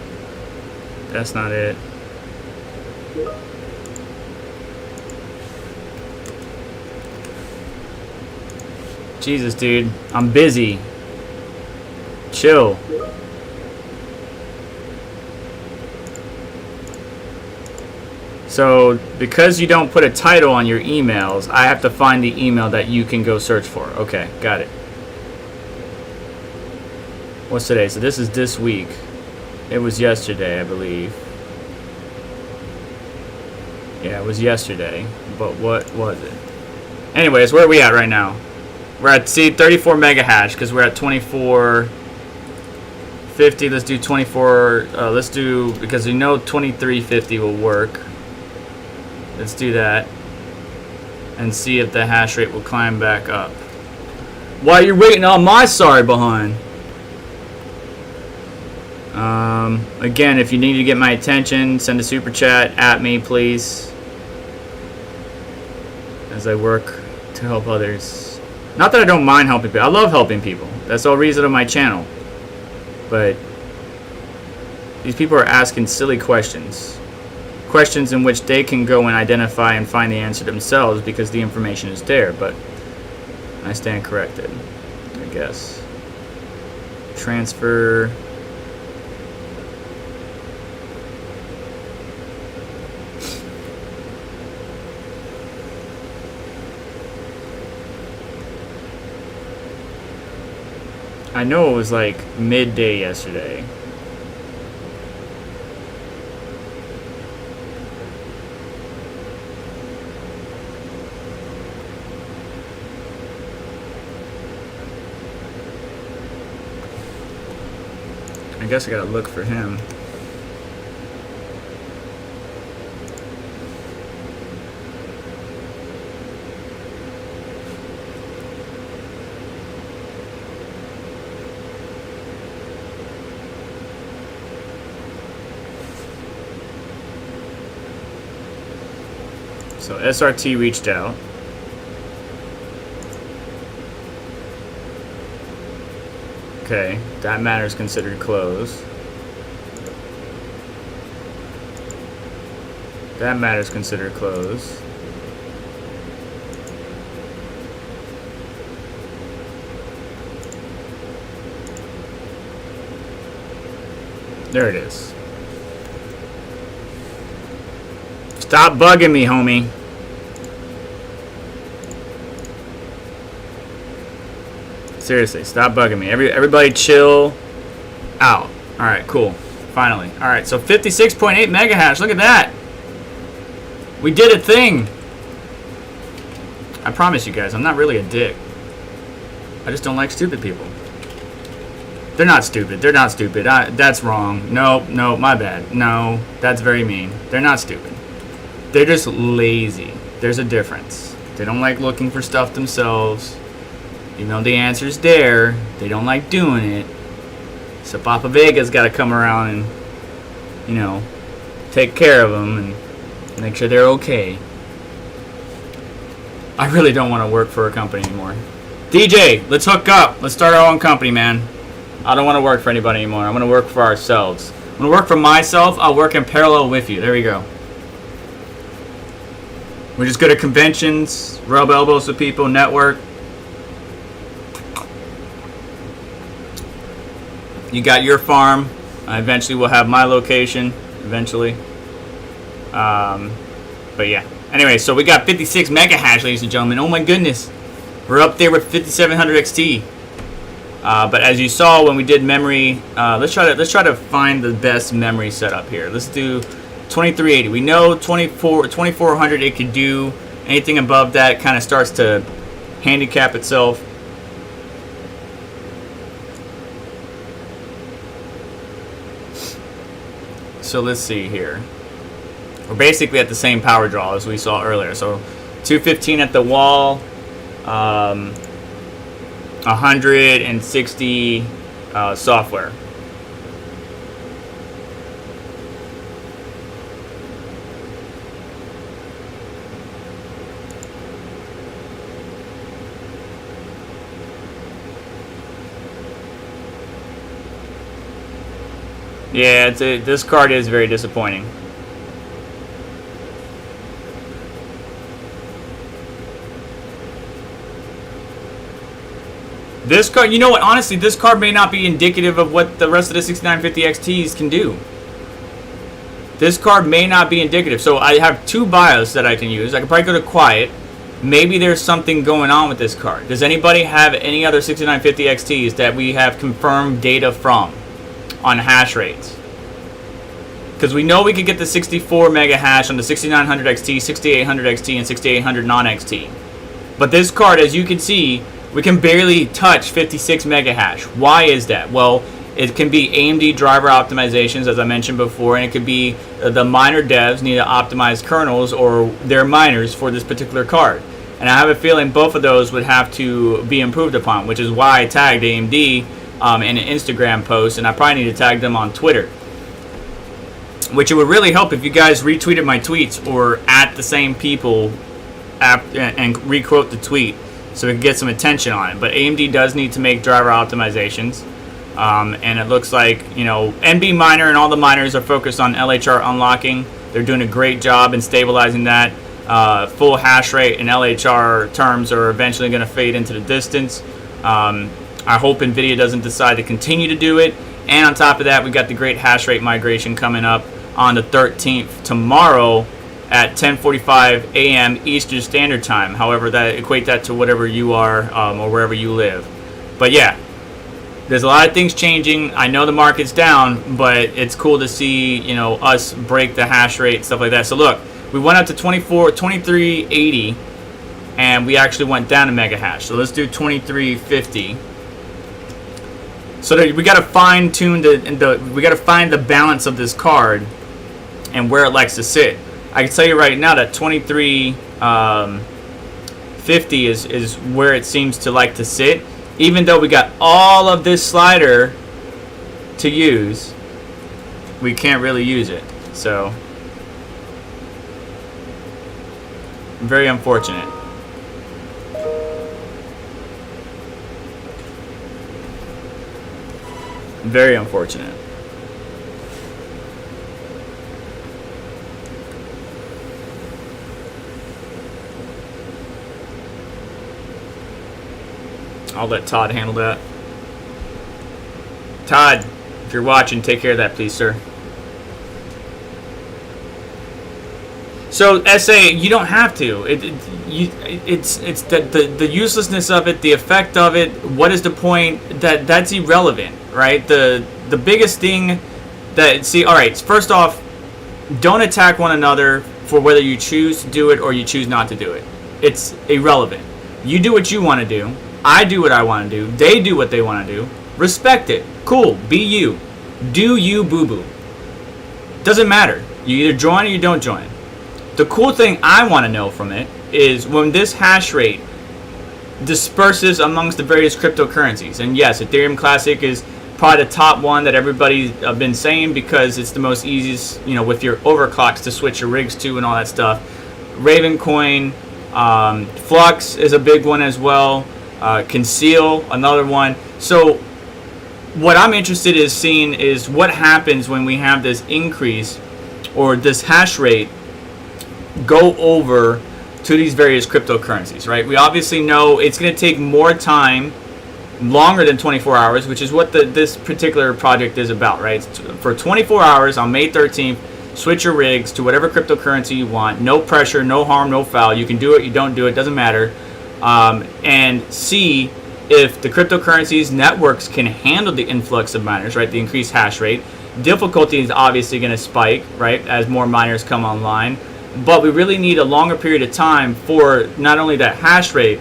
That's not it. Jesus, dude. I'm busy. Chill. So, because you don't put a title on your emails, I have to find the email that you can go search for. Okay, got it. What's today? So this is this week. It was yesterday, I believe. Yeah, it was yesterday. But what was it? Anyways, where are we at right now? We're at, see, 34 mega hash because we're at 2450. Let's do 24. Let's do, because we know 2350 will work. Let's do that and see if the hash rate will climb back up. While you're waiting on my sorry behind. Again, if you need to get my attention, send a super chat at me, please, as I work to help others. Not that I don't mind helping people. I love helping people. That's the whole reason of my channel. But these people are asking silly questions. Questions in which they can go and identify and find the answer themselves because the information is there. But I stand corrected, I guess. Transfer. I know it was like midday yesterday. I guess I gotta look for him. So SRT reached out. Okay, that matter is considered closed. That matter is considered closed. There it is. Stop bugging me, homie. Seriously, stop bugging me. Everybody chill out. Alright, cool. Finally. Alright, so 56.8 mega hash. Look at that. We did a thing. I promise you guys, I'm not really a dick. I just don't like stupid people. They're not stupid. They're not stupid. That's wrong. No, my bad. No, that's very mean. They're not stupid. They're just lazy. There's a difference. They don't like looking for stuff themselves. You know the answer's there. They don't like doing it. So Papa Vega's got to come around and, you know, take care of them and make sure they're okay. I really don't want to work for a company anymore. DJ, let's hook up. Let's start our own company, man. I don't want to work for anybody anymore. I want to work for ourselves. I'm going to work for myself. I'll work in parallel with you. There we go. We just go to conventions, rub elbows with people, network. You got your farm. Eventually we'll have my location. Eventually. But yeah. Anyway, so we got 56 mega hash, ladies and gentlemen. Oh my goodness. We're up there with 5700 XT. But as you saw when we did memory, let's try to find the best memory setup here. Let's do 2380. We know 2400 it could do. Anything above that kind of starts to handicap itself. So let's see here. We're basically at the same power draw as we saw earlier. So 215 at the wall, 160 software. Yeah, this card is very disappointing. This card, you know what, honestly, this card may not be indicative of what the rest of the 6950 XTs can do. This card may not be indicative. So I have two BIOS that I can use. I could probably go to quiet. Maybe there's something going on with this card. Does anybody have any other 6950 XTs that we have confirmed data from on hash rates? Because we know we could get the 64 mega hash on the 6900 XT, 6800 XT, and 6800 non-XT. But this card, as you can see, we can barely touch 56 mega hash. Why is that? Well, it can be AMD driver optimizations, as I mentioned before, and it could be the miner devs need to optimize kernels or their miners for this particular card. And I have a feeling both of those would have to be improved upon, which is why I tagged AMD in an Instagram post, and I probably need to tag them on Twitter. Which it would really help if you guys retweeted my tweets or at the same people and requote the tweet so we can get some attention on it. But AMD does need to make driver optimizations. And it looks like, you know, NB Miner and all the miners are focused on LHR unlocking. They're doing a great job in stabilizing that. Full hash rate and LHR terms are eventually going to fade into the distance. I hope Nvidia doesn't decide to continue to do it. And on top of that, we got the great hash rate migration coming up on the 13th tomorrow at 10:45 a.m. Eastern Standard Time. However, that equate that to whatever you are or wherever you live. But yeah, there's a lot of things changing. I know the market's down, but it's cool to see, you know, us break the hash rate, stuff like that. So look, we went up to 2380, and we actually went down a mega hash. So let's do 2350. So we got to fine tune we got to find the balance of this card and where it likes to sit. I can tell you right now that 2350 is where it seems to like to sit. Even though we got all of this slider to use, we can't really use it. So, very unfortunate. Very unfortunate. I'll let Todd handle that. Todd, if you're watching, take care of that, please, sir. So, SA, you don't have to. It's the uselessness of it, the effect of it. What is the point? That's irrelevant, right? The biggest thing that all right. First off, don't attack one another for whether you choose to do it or you choose not to do it. It's irrelevant. You do what you want to do. I do what I want to do. They do what they want to do. Respect it. Cool. Be you. Do you, boo-boo. Doesn't matter. You either join or you don't join. The cool thing I want to know from it is when this hash rate disperses amongst the various cryptocurrencies. And yes, Ethereum Classic is probably the top one that everybody's been saying because it's the most easiest, you know, with your overclocks to switch your rigs to and all that stuff. Ravencoin, Flux is a big one as well. Conceal, another one. So what I'm interested in seeing is what happens when we have this increase or this hash rate go over to these various cryptocurrencies, right? We obviously know it's going to take more time, longer than 24 hours, which is what this particular project is about, right? For 24 hours on May 13th, switch your rigs to whatever cryptocurrency you want. No pressure, no harm, no foul. You can do it, you don't do it, doesn't matter. And see if the cryptocurrencies networks can handle the influx of miners, right? The increased hash rate. Difficulty is obviously going to spike, right, as more miners come online. But we really need a longer period of time for not only that hash rate,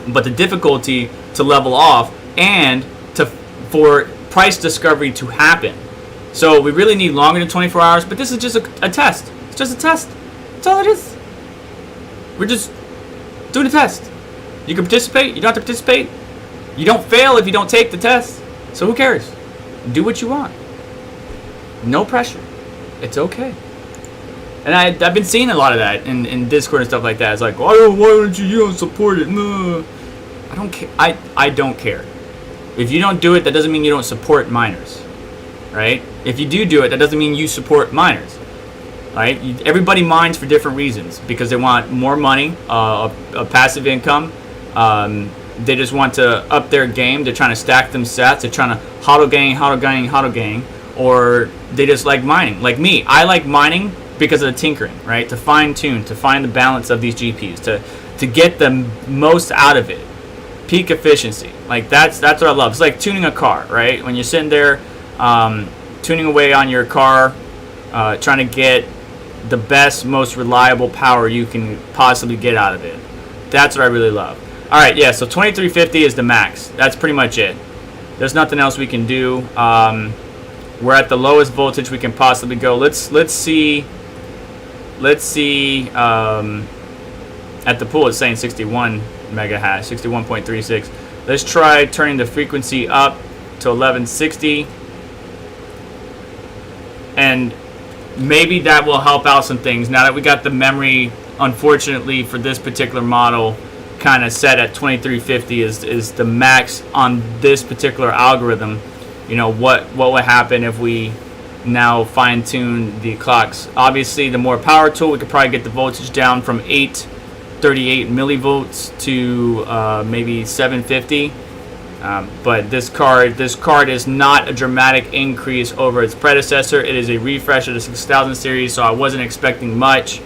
but the difficulty to level off and for price discovery to happen. So we really need longer than 24 hours, but this is just a test. It's just a test. That's all it is. We're just doing a test. You can participate. You don't have to participate. You don't fail if you don't take the test. So who cares? Do what you want. No pressure. It's okay. And I've been seeing a lot of that in Discord and stuff like that. It's like, why don't you don't support it? No. I don't care. I don't care. If you don't do it, that doesn't mean you don't support miners, right? if you do it, that doesn't mean you support miners, right? Everybody mines for different reasons, because they want more money, a passive income. They just want to up their game. They're trying to stack them sets. They're trying to hodl gang, or they just like mining. Like me, I like mining because of the tinkering, right? To fine tune, to find the balance of these GPUs, to get the most out of it. Peak efficiency. Like that's what I love. It's like tuning a car, right? When you're sitting there tuning away on your car, trying to get the best, most reliable power you can possibly get out of it. That's what I really love. All right, yeah, so 2350 is the max. That's pretty much it. There's nothing else we can do. We're at the lowest voltage we can possibly go. Let's see. At the pool, it's saying 61 mega hash, 61.36. Let's try turning the frequency up to 1160, and maybe that will help out some things. Now that we got the memory, unfortunately for this particular model, kind of set at 2350 is the max on this particular algorithm. You know, what would happen if we now fine-tune the clocks? Obviously, the more power tool, we could probably get the voltage down from 838 millivolts to maybe 750. But this card is not a dramatic increase over its predecessor. It is a refresh of the 6000 series, so I wasn't expecting much.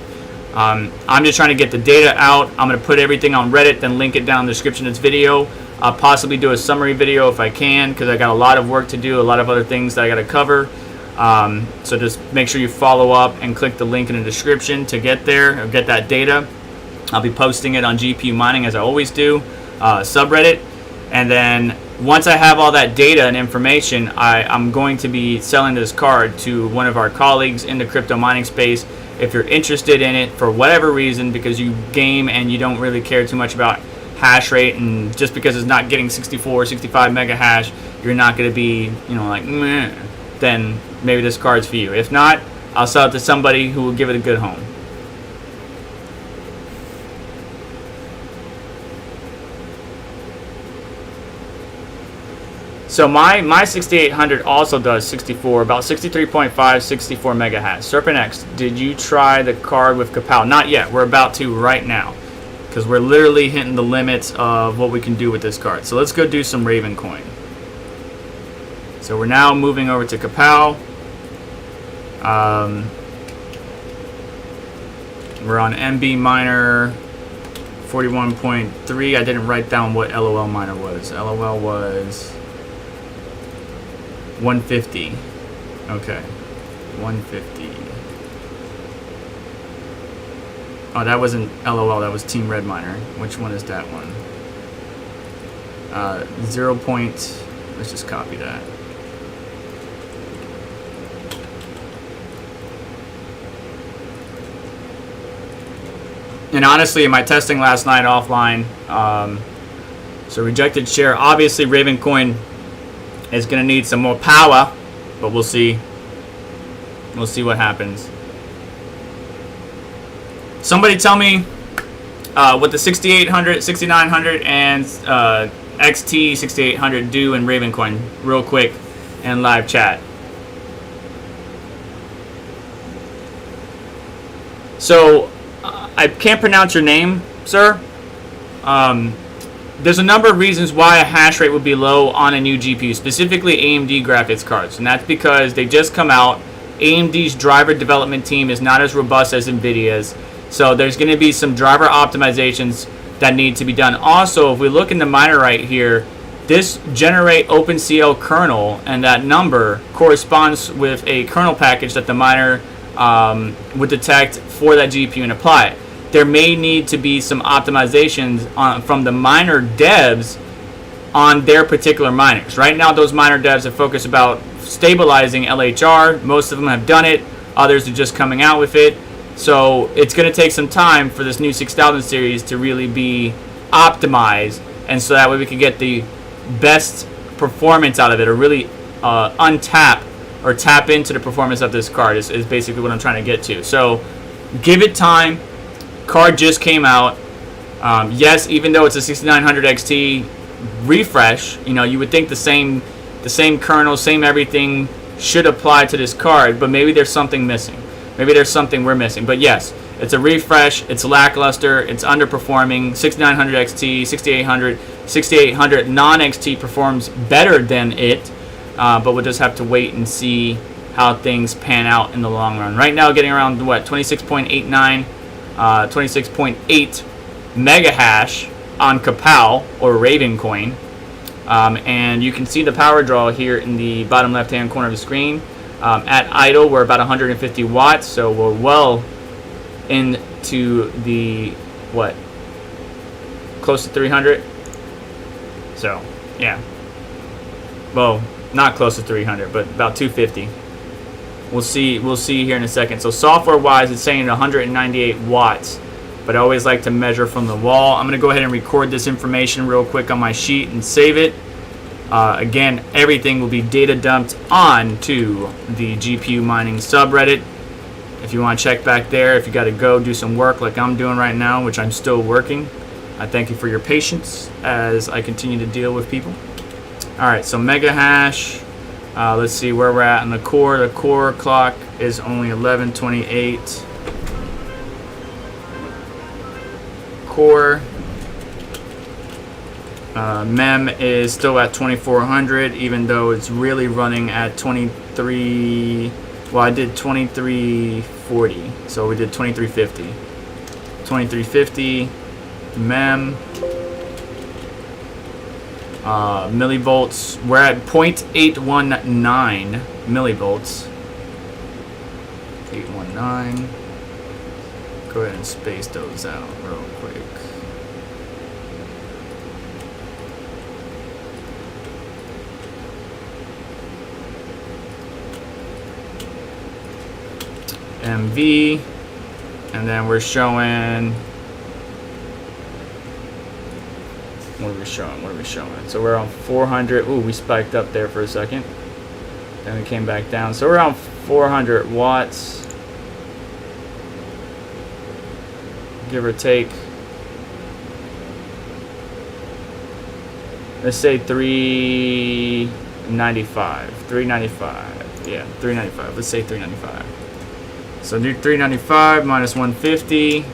I'm just trying to get the data out. I'm going to put everything on Reddit, then link it down in the description of this video. I'll possibly do a summary video if I can, because I got a lot of work to do, a lot of other things that I got to cover. So just make sure you follow up and click the link in the description to get there or get that data. I'll be posting it on GPU Mining as I always do, subreddit. And then once I have all that data and information, I'm going to be selling this card to one of our colleagues in the crypto mining space. If you're interested in it for whatever reason, because you game and you don't really care too much about hash rate, and just because it's not getting 64 or 65 mega hash, you're not going to be, like, meh, then maybe this card's for you. If not, I'll sell it to somebody who will give it a good home. So my 6800 also does 64, about 63.5, 64 mega hash. Serpent X, did you try the card with Kapow? Not yet. We're about to right now, because we're literally hitting the limits of what we can do with this card. So let's go do some Raven coin. So we're now moving over to Kapow. We're on MB miner 41.3. I didn't write down what LOL miner was. LOL was 150. Okay, 150. Oh, that wasn't LOL, that was Team Red Miner. Which one is that one? 0. Let's just copy that. And honestly, in my testing last night offline, so rejected share. Obviously, Ravencoin is going to need some more power, but we'll see. We'll see what happens. Somebody tell me what the 6800, 6900, and XT 6800 do in Ravencoin real quick in live chat. So I can't pronounce your name, sir. There's a number of reasons why a hash rate would be low on a new GPU, specifically AMD graphics cards, and that's because they just come out. AMD's driver development team is not as robust as Nvidia's, so there's going to be some driver optimizations that need to be done. Also, if we look in the miner right here, this generate OpenCL kernel, and that number corresponds with a kernel package that the miner would detect for that GPU and apply it. There may need to be some optimizations from the miner devs on their particular miners. Right now, those miner devs have focused about stabilizing LHR. Most of them have done it. Others are just coming out with it. So it's going to take some time for this new 6000 series to really be optimized, and so that way we can get the best performance out of it, or really untap or tap into the performance of this card is basically what I'm trying to get to. So give it time. Card just came out. Yes, even though it's a 6900 XT refresh, you would think the same kernel, same everything should apply to this card, but maybe there's something missing. Maybe there's something we're missing. But yes, it's a refresh. It's lackluster. It's underperforming. 6900 XT, 6800 non-XT performs better than it, but we'll just have to wait and see how things pan out in the long run. Right now, getting around what 26.89, 26.8 mega hash on Kapow or Ravencoin. And you can see the power draw here in the bottom left hand corner of the screen. At idle, we're about 150 watts, so we're well into the what, close to 300. So yeah, well, not close to 300, but about 250. We'll see here in a second. So software wise, it's saying 198 watts, but I always like to measure from the wall. I'm going to go ahead and record this information real quick on my sheet and save it. Again, everything will be data dumped onto the GPU mining subreddit. If you want to check back there, if you got to go do some work like I'm doing right now, which I'm still working, I thank you for your patience as I continue to deal with people. All right, so mega hash. Let's see where we're at in the core. The core clock is only 11:28. Core. Mem is still at 2400, even though it's really running at 23. Well, I did 2340, so we did 2350. 2350. Mem. Millivolts. We're at 0.819 millivolts. 819. Go ahead and space those out real quick. MV, and then we're showing, what are we showing? So we're on 400. Ooh, we spiked up there for a second, then we came back down. So we're on 400 watts, give or take. Let's say 395. Yeah, 395. Let's say 395. So do 395 minus 150.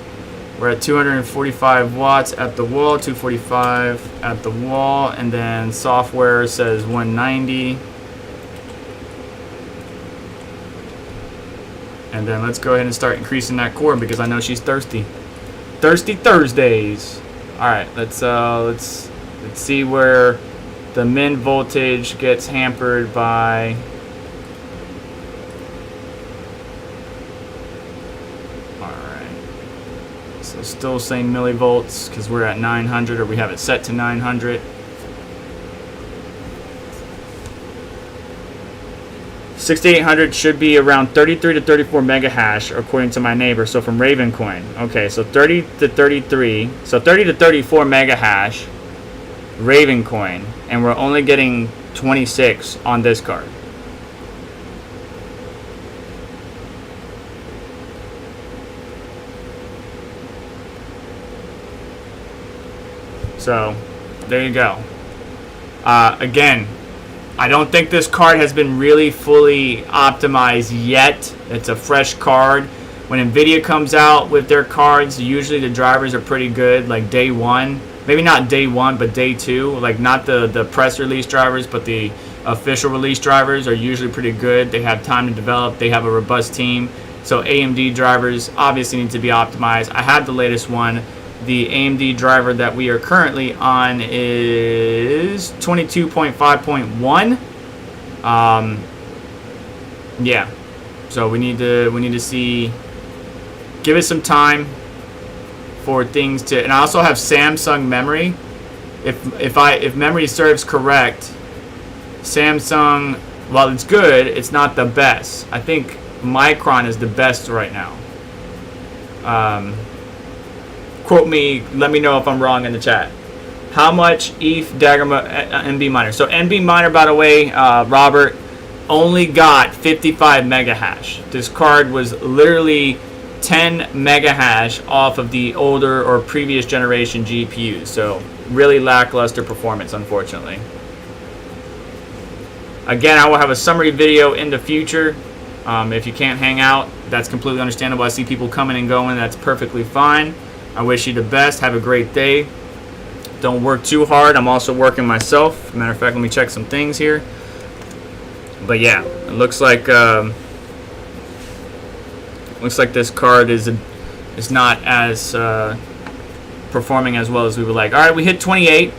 We're at 245 watts at the wall, 245 at the wall, and then software says 190. And then let's go ahead and start increasing that core because I know she's thirsty. Thirsty Thursdays. All right, let's see where the min voltage gets hampered by. So still saying millivolts because we're at 900, or we have it set to 900. 6800 should be around 33 to 34 mega hash according to my neighbor. So from Ravencoin. Okay, so 30 to 33. So 30 to 34 mega hash Ravencoin, and we're only getting 26 on this card. So, there you go. Again, I don't think this card has been really fully optimized yet. It's a fresh card. When Nvidia comes out with their cards, usually the drivers are pretty good, like day one. Maybe not day one, but day two. Like not the press release drivers, but the official release drivers are usually pretty good. They have time to develop. They have a robust team. So AMD drivers obviously need to be optimized. I have the latest one. The AMD driver that we are currently on is 22.5.1. Yeah. So we need to see. Give it some time for things to. And I also have Samsung memory. If memory serves correct, Samsung, while it's good, it's not the best. I think Micron is the best right now. Quote me, let me know if I'm wrong in the chat. How much ETH Dagger NB miner? So NB miner, by the way, Robert, only got 55 mega hash. This card was literally 10 mega hash off of the older or previous generation GPUs. So really lackluster performance, unfortunately. Again, I will have a summary video in the future. If you can't hang out, that's completely understandable. I see people coming and going. That's perfectly fine. I wish you the best. Have a great day. Don't work too hard. I'm also working myself. Matter of fact, let me check some things here. But yeah, it looks like this card is not as performing as well as we would like. All right, we hit 28.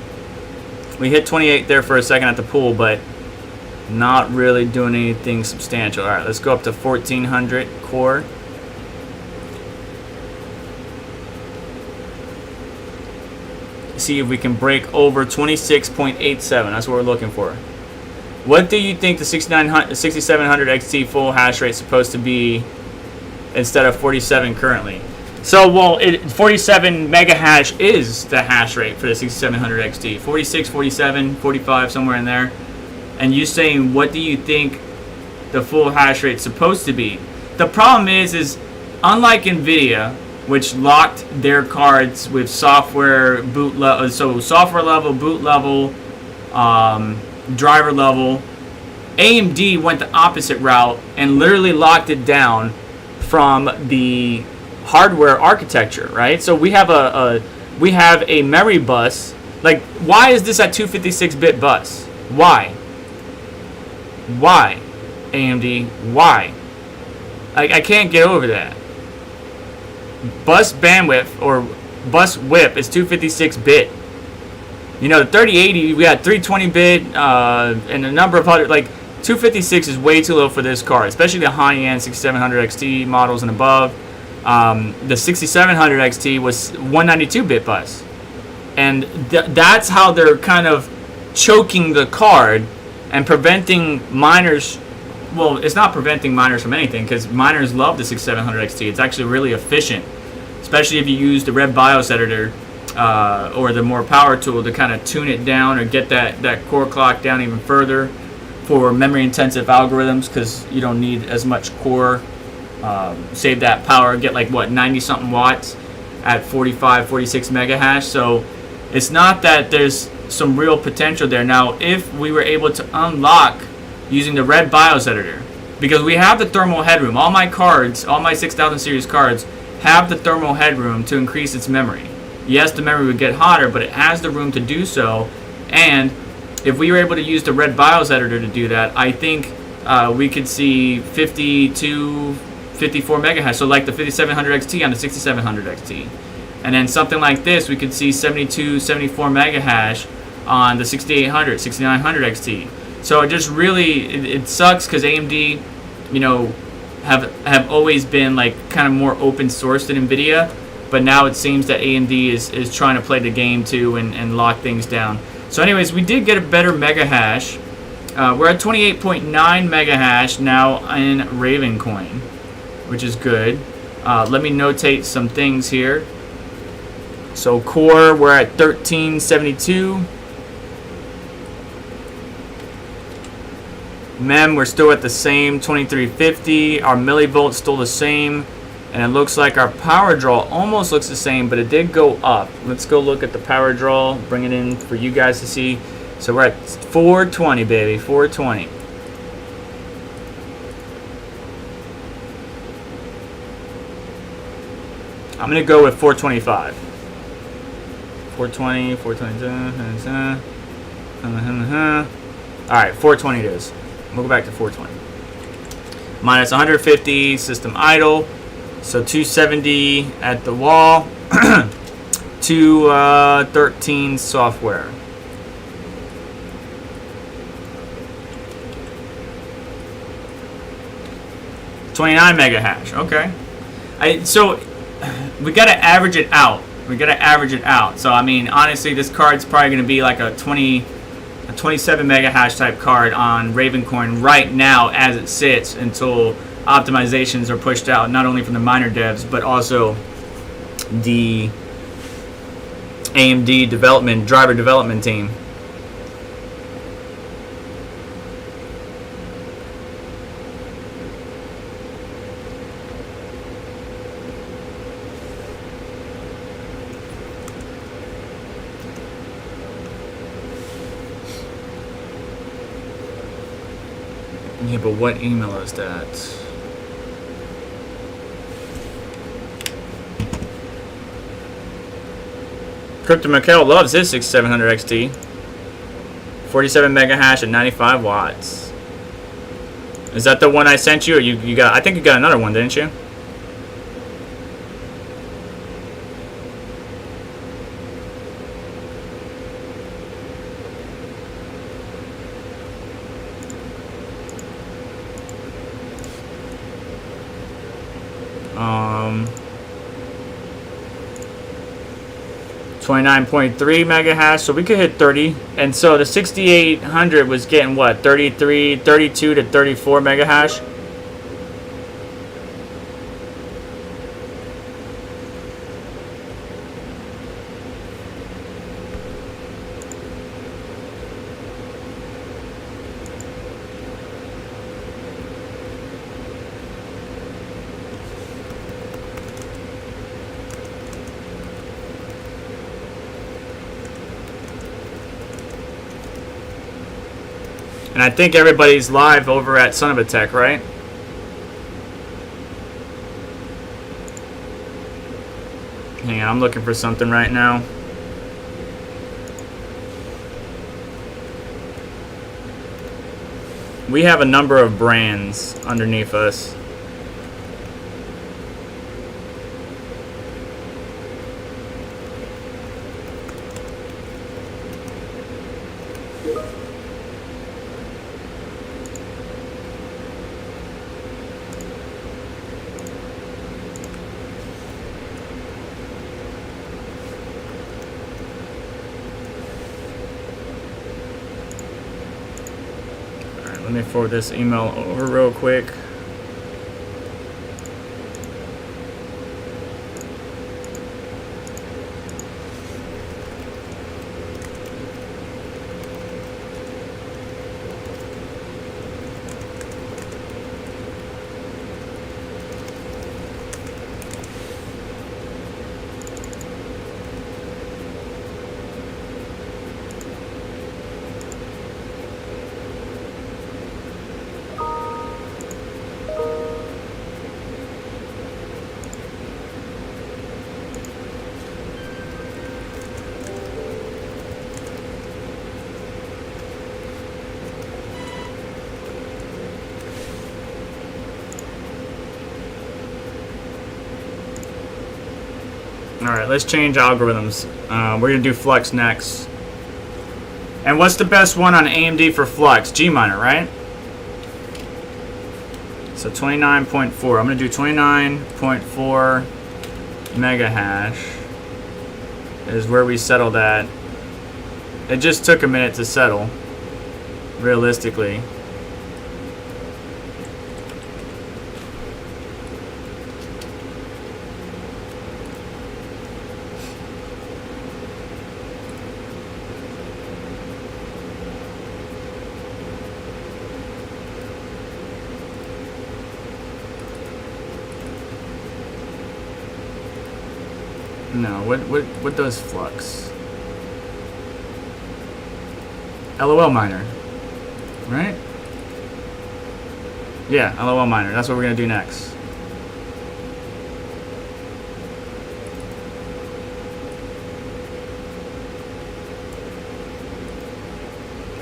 We hit 28 there for a second at the pool, but not really doing anything substantial. All right, let's go up to 1400 core. See if we can break over 26.87. That's what we're looking for. What do you think the 6700 XT full hash rate is supposed to be instead of 47 currently? So, well, 47 mega hash is the hash rate for the 6700 XT. 46, 47, 45, somewhere in there. And you saying, what do you think the full hash rate is supposed to be? The problem is unlike Nvidia, which locked their cards with software boot level, so software level, boot level, driver level, AMD went the opposite route and literally locked it down from the hardware architecture, right? So we have a memory bus. Like, why is this at 256-bit bus? Why? Why, AMD? Why? I can't get over that. Bus bandwidth or bus width is 256-bit. You know, the 3080, we got 320-bit and a number of other, like, 256 is way too low for this card, especially the high-end 6700 XT models and above. The 6700 XT was 192-bit bus. And that's how they're kind of choking the card and preventing miners. Well, it's not preventing miners from anything, because miners love the 6700 XT. It's actually really efficient, especially if you use the Red BIOS editor or the more power tool to kind of tune it down or get that core clock down even further for memory intensive algorithms, because you don't need as much core. Save that power, get like what, 90 something watts at 45, 46 mega hash. So it's not that there's some real potential there. Now, if we were able to unlock using the Red BIOS editor, because we have the thermal headroom. All my cards, all my 6000 series cards have the thermal headroom to increase its memory. Yes, the memory would get hotter, but it has the room to do so. And if we were able to use the Red BIOS editor to do that, I think we could see 52, 54 megahash. So like the 5700 XT on the 6700 XT. And then something like this, we could see 72, 74 megahash on the 6800, 6900 XT. So it just really, it sucks because AMD, you know, have always been like kind of more open source than Nvidia, but now it seems that AMD is trying to play the game too and lock things down. So anyways, we did get a better mega hash. We're at 28.9 mega hash now in Ravencoin, which is good. Let me notate some things here. So core, we're at 1372. Mem, we're still at the same 2350. Our millivolt's still the same. And it looks like our power draw almost looks the same, but it did go up. Let's go look at the power draw, bring it in for you guys to see. So we're at 420, baby, 420. I'm going to go with 425. 420, 420. Alright, 420 it is. We'll go back to 420. Minus 150, system idle. So 270 at the wall. 213 software. $29 mega hash. Okay. So we got to average it out. We got to average it out. So I mean, honestly, this card's probably going to be like a 27 mega hash type card on Ravencoin right now as it sits until optimizations are pushed out, not only from the miner devs but also the AMD driver development team. Yeah, but what email is that? Crypto Mikel loves this 6700 XT. 47 mega hash and 95 watts. Is that the one I sent you, or you got? I think you got another one, didn't you? Um, 29.3 mega hash, so we could hit 30. And so the 6800 was getting what, 33, 32 to 34 mega hash. And I think everybody's live over at Son of a Tech, right? Hang on, I'm looking for something right now. We have a number of brands underneath us. Let me forward this email over real quick. Alright, let's change algorithms. We're going to do Flux next. And what's the best one on AMD for Flux? G-Miner, right? So 29.4. I'm going to do 29.4 mega hash is where we settled at. It just took a minute to settle, realistically. No, what does Flux? LOL Miner, right? Yeah, LOL Miner. That's what we're gonna do next.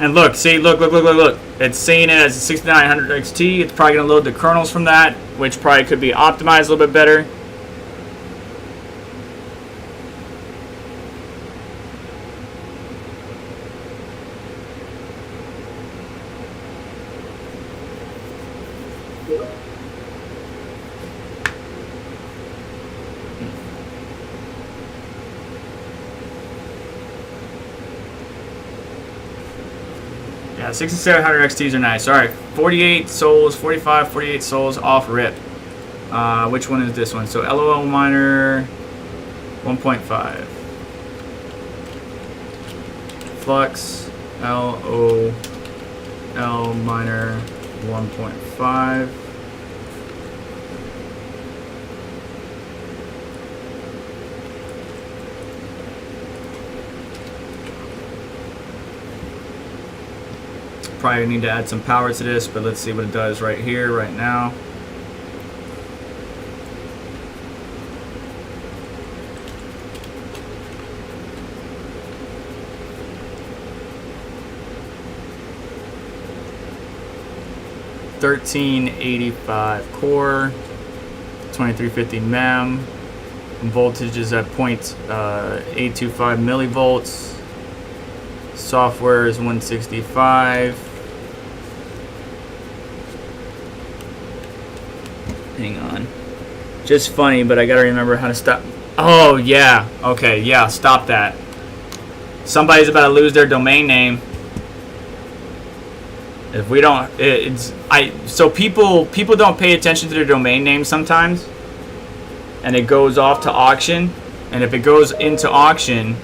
And look, see, look. It's saying it as a 6900 XT. It's probably gonna load the kernels from that, which probably could be optimized a little bit better. Yeah, 6700 XTs are nice. Alright, 48 souls, 45, 48 souls off rip. Which one is this one? So LOL Miner 1.5. Flux LOL Miner 1.5. probably need to add some power to this, but let's see what it does right here, right now. (1385) core, 2350 mem. Voltage is at 0.825 millivolts. Software is 165. Hang on. Just funny, but I gotta remember how to stop. Oh yeah. Okay. Yeah. Stop that. Somebody's about to lose their domain name. If we don't, so people don't pay attention to their domain name sometimes, and it goes off to auction, and if it goes into auction,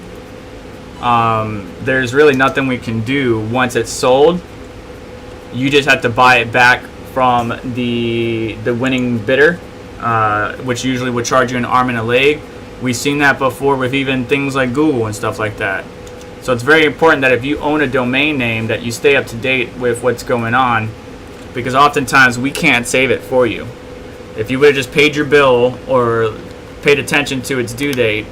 there's really nothing we can do once it's sold. You just have to buy it back from the winning bidder, which usually would charge you an arm and a leg. We've seen that before with even things like Google and stuff like that. So it's very important that if you own a domain name that you stay up to date with what's going on, because oftentimes we can't save it for you. If you would have just paid your bill or paid attention to its due date,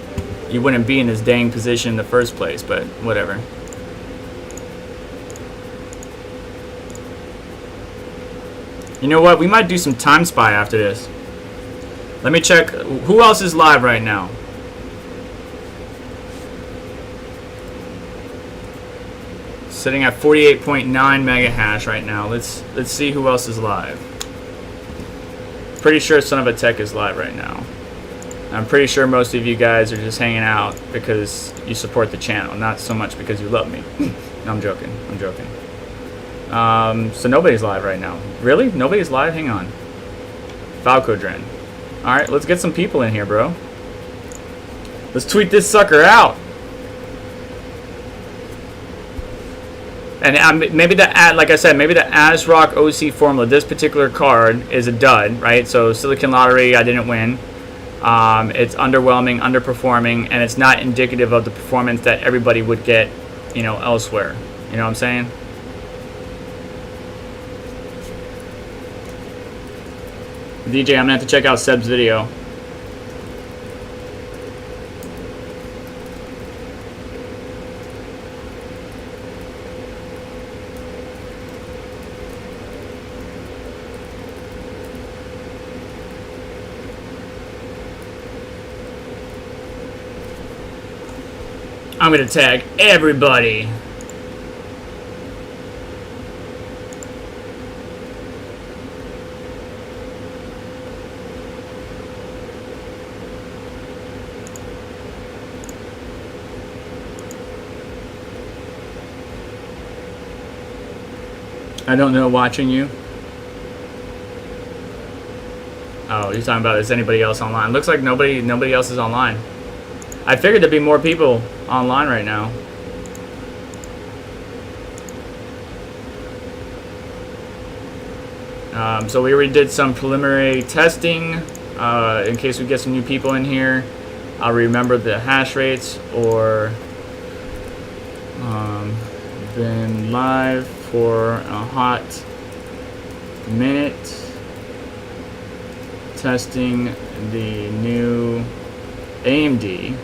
you wouldn't be in this dang position in the first place, but whatever. You know what? We might do some Time Spy after this. Let me check. Who else is live right now? Sitting at 48.9 mega hash right now. Let's see who else is live. Pretty sure Son of a Tech is live right now. I'm pretty sure most of you guys are just hanging out because you support the channel, not so much because you love me. No, I'm joking. I'm joking. So nobody's live right now. Really? Nobody's live? Hang on. Falcodren. Alright, let's get some people in here, bro. Let's tweet this sucker out. And maybe like I said, maybe the Asrock OC formula, this particular card is a dud, right? So Silicon Lottery, I didn't win. It's underwhelming, underperforming, and it's not indicative of the performance that everybody would get, you know, elsewhere. You know what I'm saying? DJ, I'm gonna have to check out Seb's video. I'm gonna tag everybody. I don't know watching you. Oh, you're talking about is anybody else online? Looks like nobody else is online. I figured there'd be more people online right now. So we already did some preliminary testing. In case we get some new people in here, I'll remember the hash rates or been live for a hot minute testing the new AMD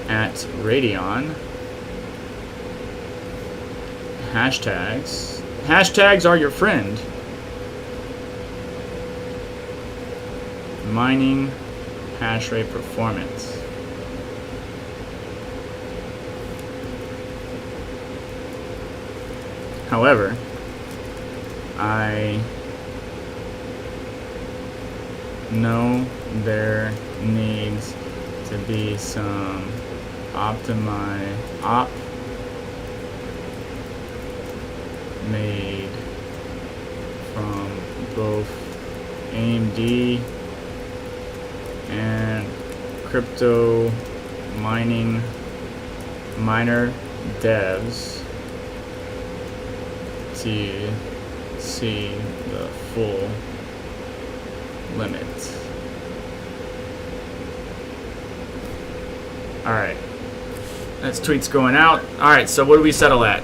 at Radeon. Hashtags. Hashtags are your friend. Mining hash rate performance. However, I know there needs to be some made from both AMD and crypto miner devs to see the full limit. Alright. That's tweets going out. All right, so what do we settle at?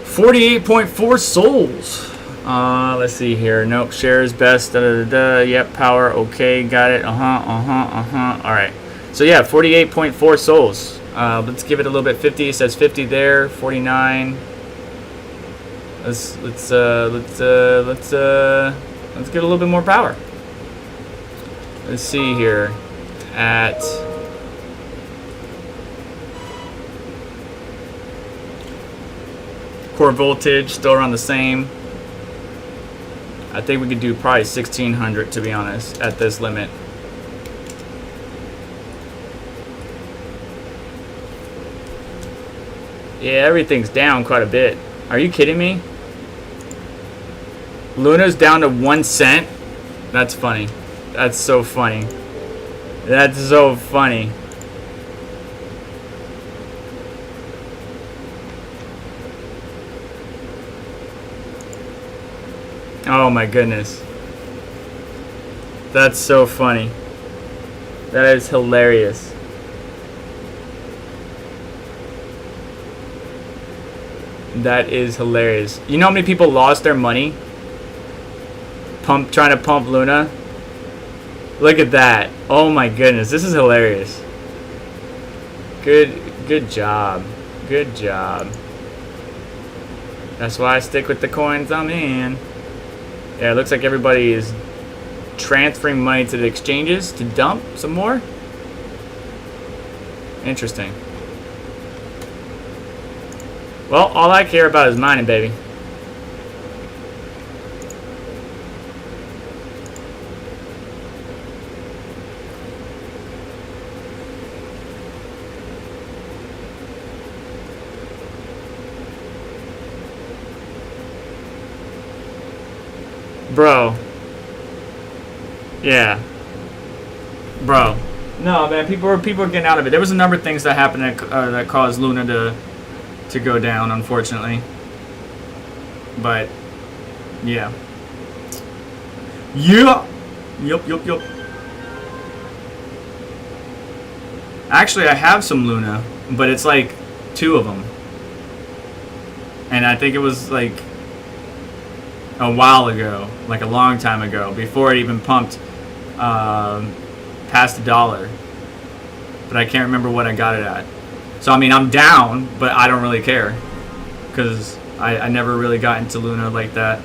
48.4 souls. Let's see here. Nope, shares best. Yep, power. Okay, got it. All right. So yeah, 48.4 souls. Let's give it a little bit. 50. It says 50 there. 49. Let's get a little bit more power. Let's see here. At core voltage, still around the same. I think we could do probably 1600 to be honest at this limit. Yeah, everything's down quite a bit. Are you kidding me? Luna's down to 1 cent? That's funny. That's so funny. That's so funny. Oh my goodness. That's so funny. That is hilarious. That is hilarious. You know how many people lost their money trying to pump Luna? Look at that. Oh my goodness. This is hilarious. Good job. Good job. That's why I stick with the coins I'm in. Yeah, it looks like everybody is transferring money to the exchanges to dump some more. Interesting. Well, all I care about is mining, baby. Bro. Yeah. Bro. No, man, people are getting out of it. There was a number of things that happened that caused Luna to go down, unfortunately. But yeah. Yeah. Yup. Actually, I have some Luna, but it's like 2 of them. And I think it was like a while ago, like a long time ago, before it even pumped past $1. But I can't remember what I got it at. So I mean, I'm down, but I don't really care because I never really got into Luna like that.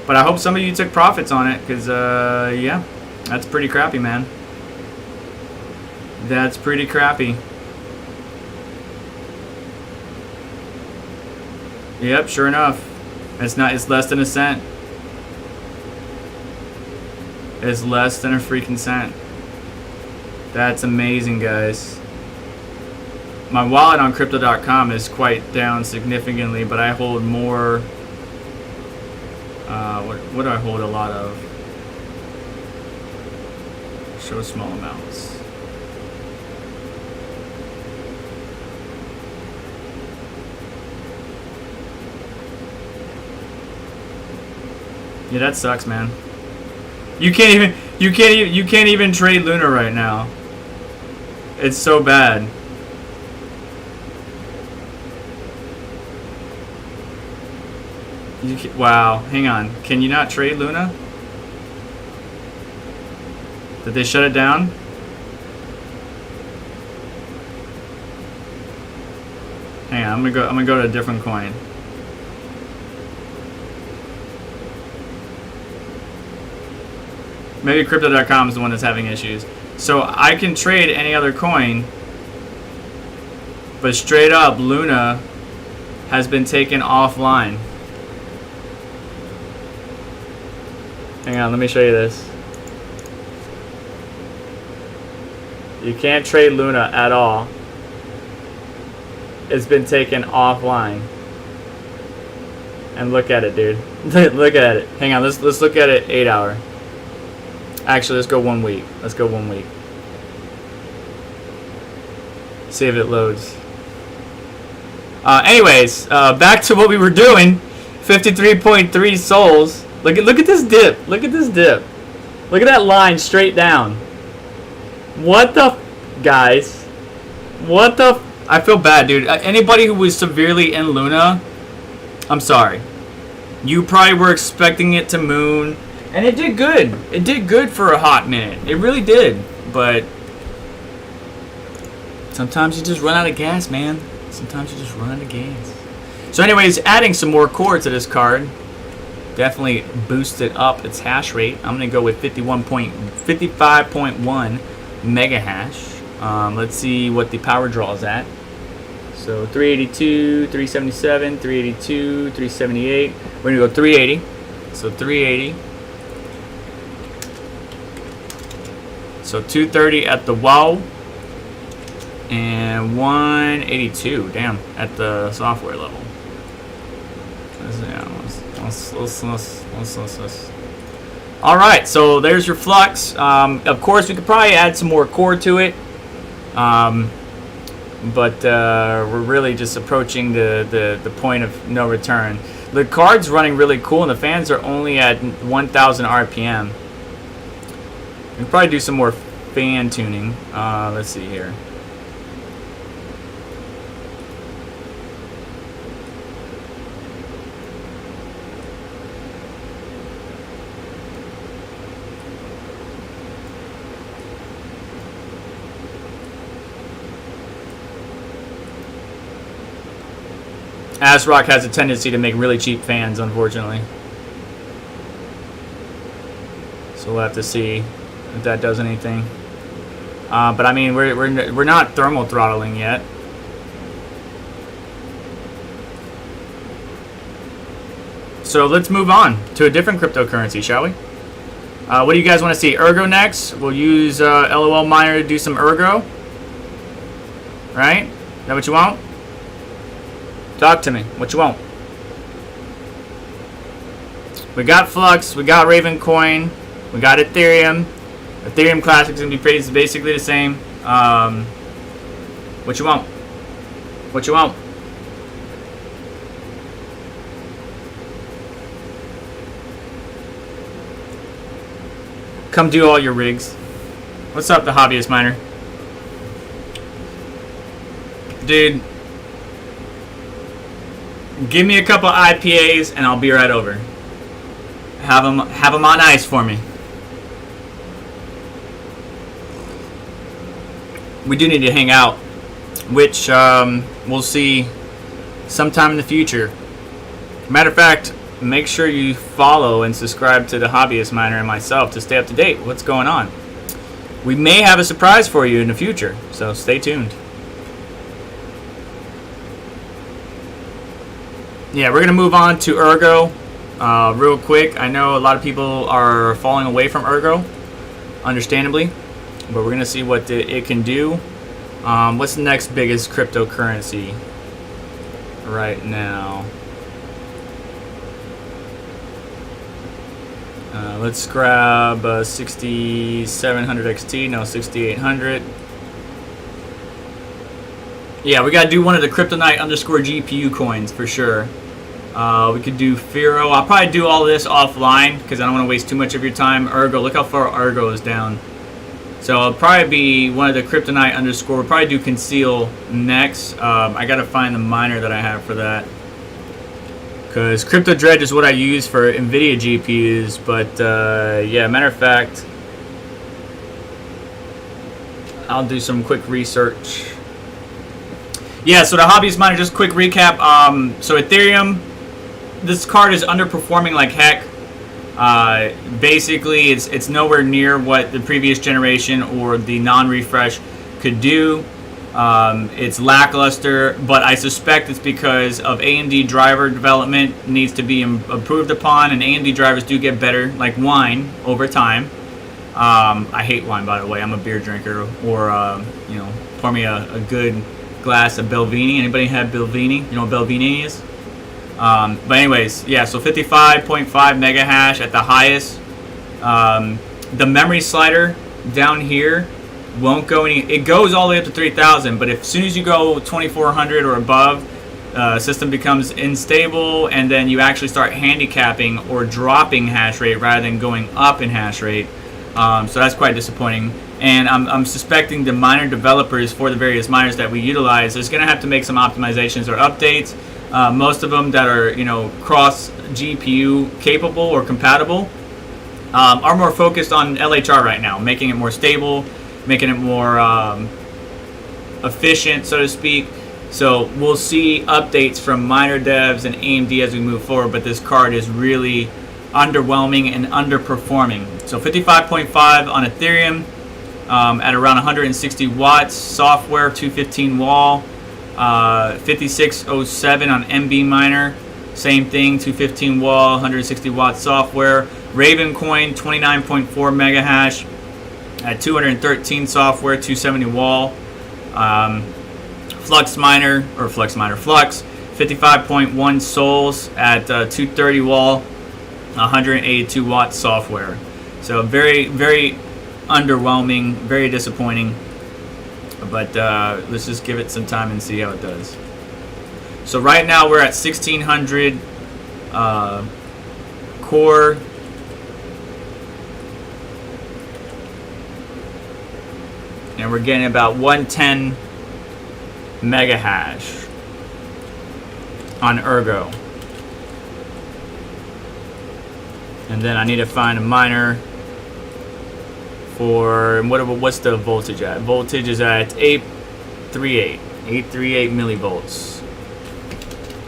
But I hope some of you took profits on it because yeah, that's pretty crappy, man. That's pretty crappy. Yep, sure enough. It's less than a cent. It's less than a freaking cent. That's amazing, guys. My wallet on crypto.com is quite down significantly, but I hold more. What do I hold a lot of? Show small amounts. Yeah, that sucks, man. You can't even trade Luna right now. It's so bad. Wow, hang on. Can you not trade Luna? Did they shut it down? Hang on, I'm gonna go to a different coin. Maybe crypto.com is the one that's having issues. So I can trade any other coin, but straight up Luna has been taken offline. Hang on, let me show you this. You can't trade Luna at all. It's been taken offline. And look at it, dude. Look at it. Hang on, let's look at it 8 hour. Actually, let's go 1 week. Let's go 1 week. See if it loads. Anyways, back to what we were doing. 53.3 souls. Look at this dip. Look at this dip. Look at that line straight down. What the guys? What the? I feel bad, dude. Anybody who was severely in Luna, I'm sorry. You probably were expecting it to moon, and it did good. It did good for a hot minute. It really did. But sometimes you just run out of gas, man. Sometimes you just run out of gas. So anyways, adding some more core to this card definitely boosted up its hash rate. I'm going to go with 55.1 mega hash. Let's see what the power draw is at. So 382, 377, 382, 378. We're going to go 380. So 380. So 230 at the wow. And 182, damn, at the software level. All right, so there's your flux. Of course, we could probably add some more core to it, but we're really just approaching the point of no return. The card's running really cool, and the fans are only at 1,000 RPM. We can probably do some more fan tuning. Let's see here. Asrock has a tendency to make really cheap fans, unfortunately. So we'll have to see if that does anything. But I mean, we're not thermal throttling yet. So let's move on to a different cryptocurrency, shall we? What do you guys want to see? Ergo next. We'll use LOL Miner to do some Ergo. Right? Is that what you want? Talk to me. What you want? We got Flux. We got Raven Coin. We got Ethereum. Ethereum Classic's gonna be basically the same. What you want? What you want? Come do all your rigs. What's up, the hobbyist miner? Dude. Give me a couple IPAs and I'll be right over. Have them on ice for me. We do need to hang out, which we'll see sometime in the future. Matter of fact, make sure you follow and subscribe to the Hobbyist Miner and myself to stay up to date with what's going on. We may have a surprise for you in the future, so stay tuned. Yeah, we're going to move on to Ergo real quick. I know a lot of people are falling away from Ergo, understandably, but we're going to see what it can do. What's the next biggest cryptocurrency right now? Let's grab 6700 XT, no, 6800. Yeah, we got to do one of the Kryptonite _ GPU coins for sure. We could do Firo. I'll probably do all of this offline because I don't want to waste too much of your time. Ergo, look how far Ergo is down. So it'll probably be one of the Kryptonite _ We'll probably do Conceal next. I got to find the miner that I have for that. Because Crypto Dredge is what I use for Nvidia GPUs. But yeah, matter of fact, I'll do some quick research. Yeah, so the Hobbyist Miner, just quick recap. So Ethereum, this card is underperforming like heck. Basically, it's nowhere near what the previous generation or the non-refresh could do. It's lackluster, but I suspect it's because of AMD driver development needs to be improved upon, and AMD drivers do get better, like wine, over time. I hate wine, by the way. I'm a beer drinker, or you know, pour me a good glass of Belvini. Anybody have Belvini? You know what Belvini is? But anyways, yeah, so 55.5 mega hash at the highest. The memory slider down here won't go any. It goes all the way up to 3,000, but as soon as you go 2,400 or above, system becomes unstable, and then you actually start handicapping or dropping hash rate rather than going up in hash rate. So that's quite disappointing. And I'm suspecting the miner developers for the various miners that we utilize is going to have to make some optimizations or updates. Most of them that are, cross GPU capable or compatible are more focused on LHR right now, making it more stable, making it more efficient, so to speak. So we'll see updates from miner devs and AMD as we move forward, but this card is really underwhelming and underperforming. So 55.5 on Ethereum at around 160 watts, software 215 wall, 5607 on MB miner, same thing, 215 wall, 160 watt software. Ravencoin 29.4 mega hash at 213 software, 270 wall. Flux 55.1 souls at 230 wall, 182 watt software. So very, very underwhelming, very disappointing. But let's just give it some time and see how it does. So right now we're at 1600 core. And we're getting about 110 mega hash on Ergo. And then I need to find a miner for what's the voltage at? Voltage is at 838 millivolts.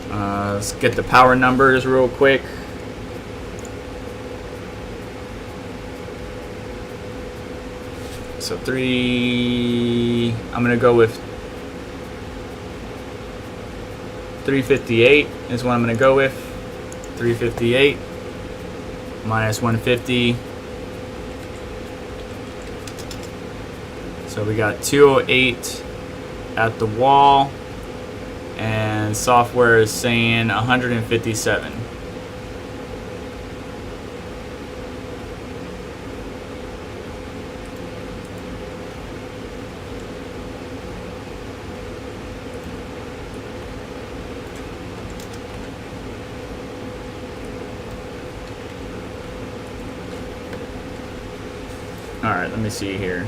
Let's get the power numbers real quick. So I'm gonna go with 358 is what I'm gonna go with. 358 minus 150. So we got 208 at the wall, and software is saying 157. Alright, let me see here.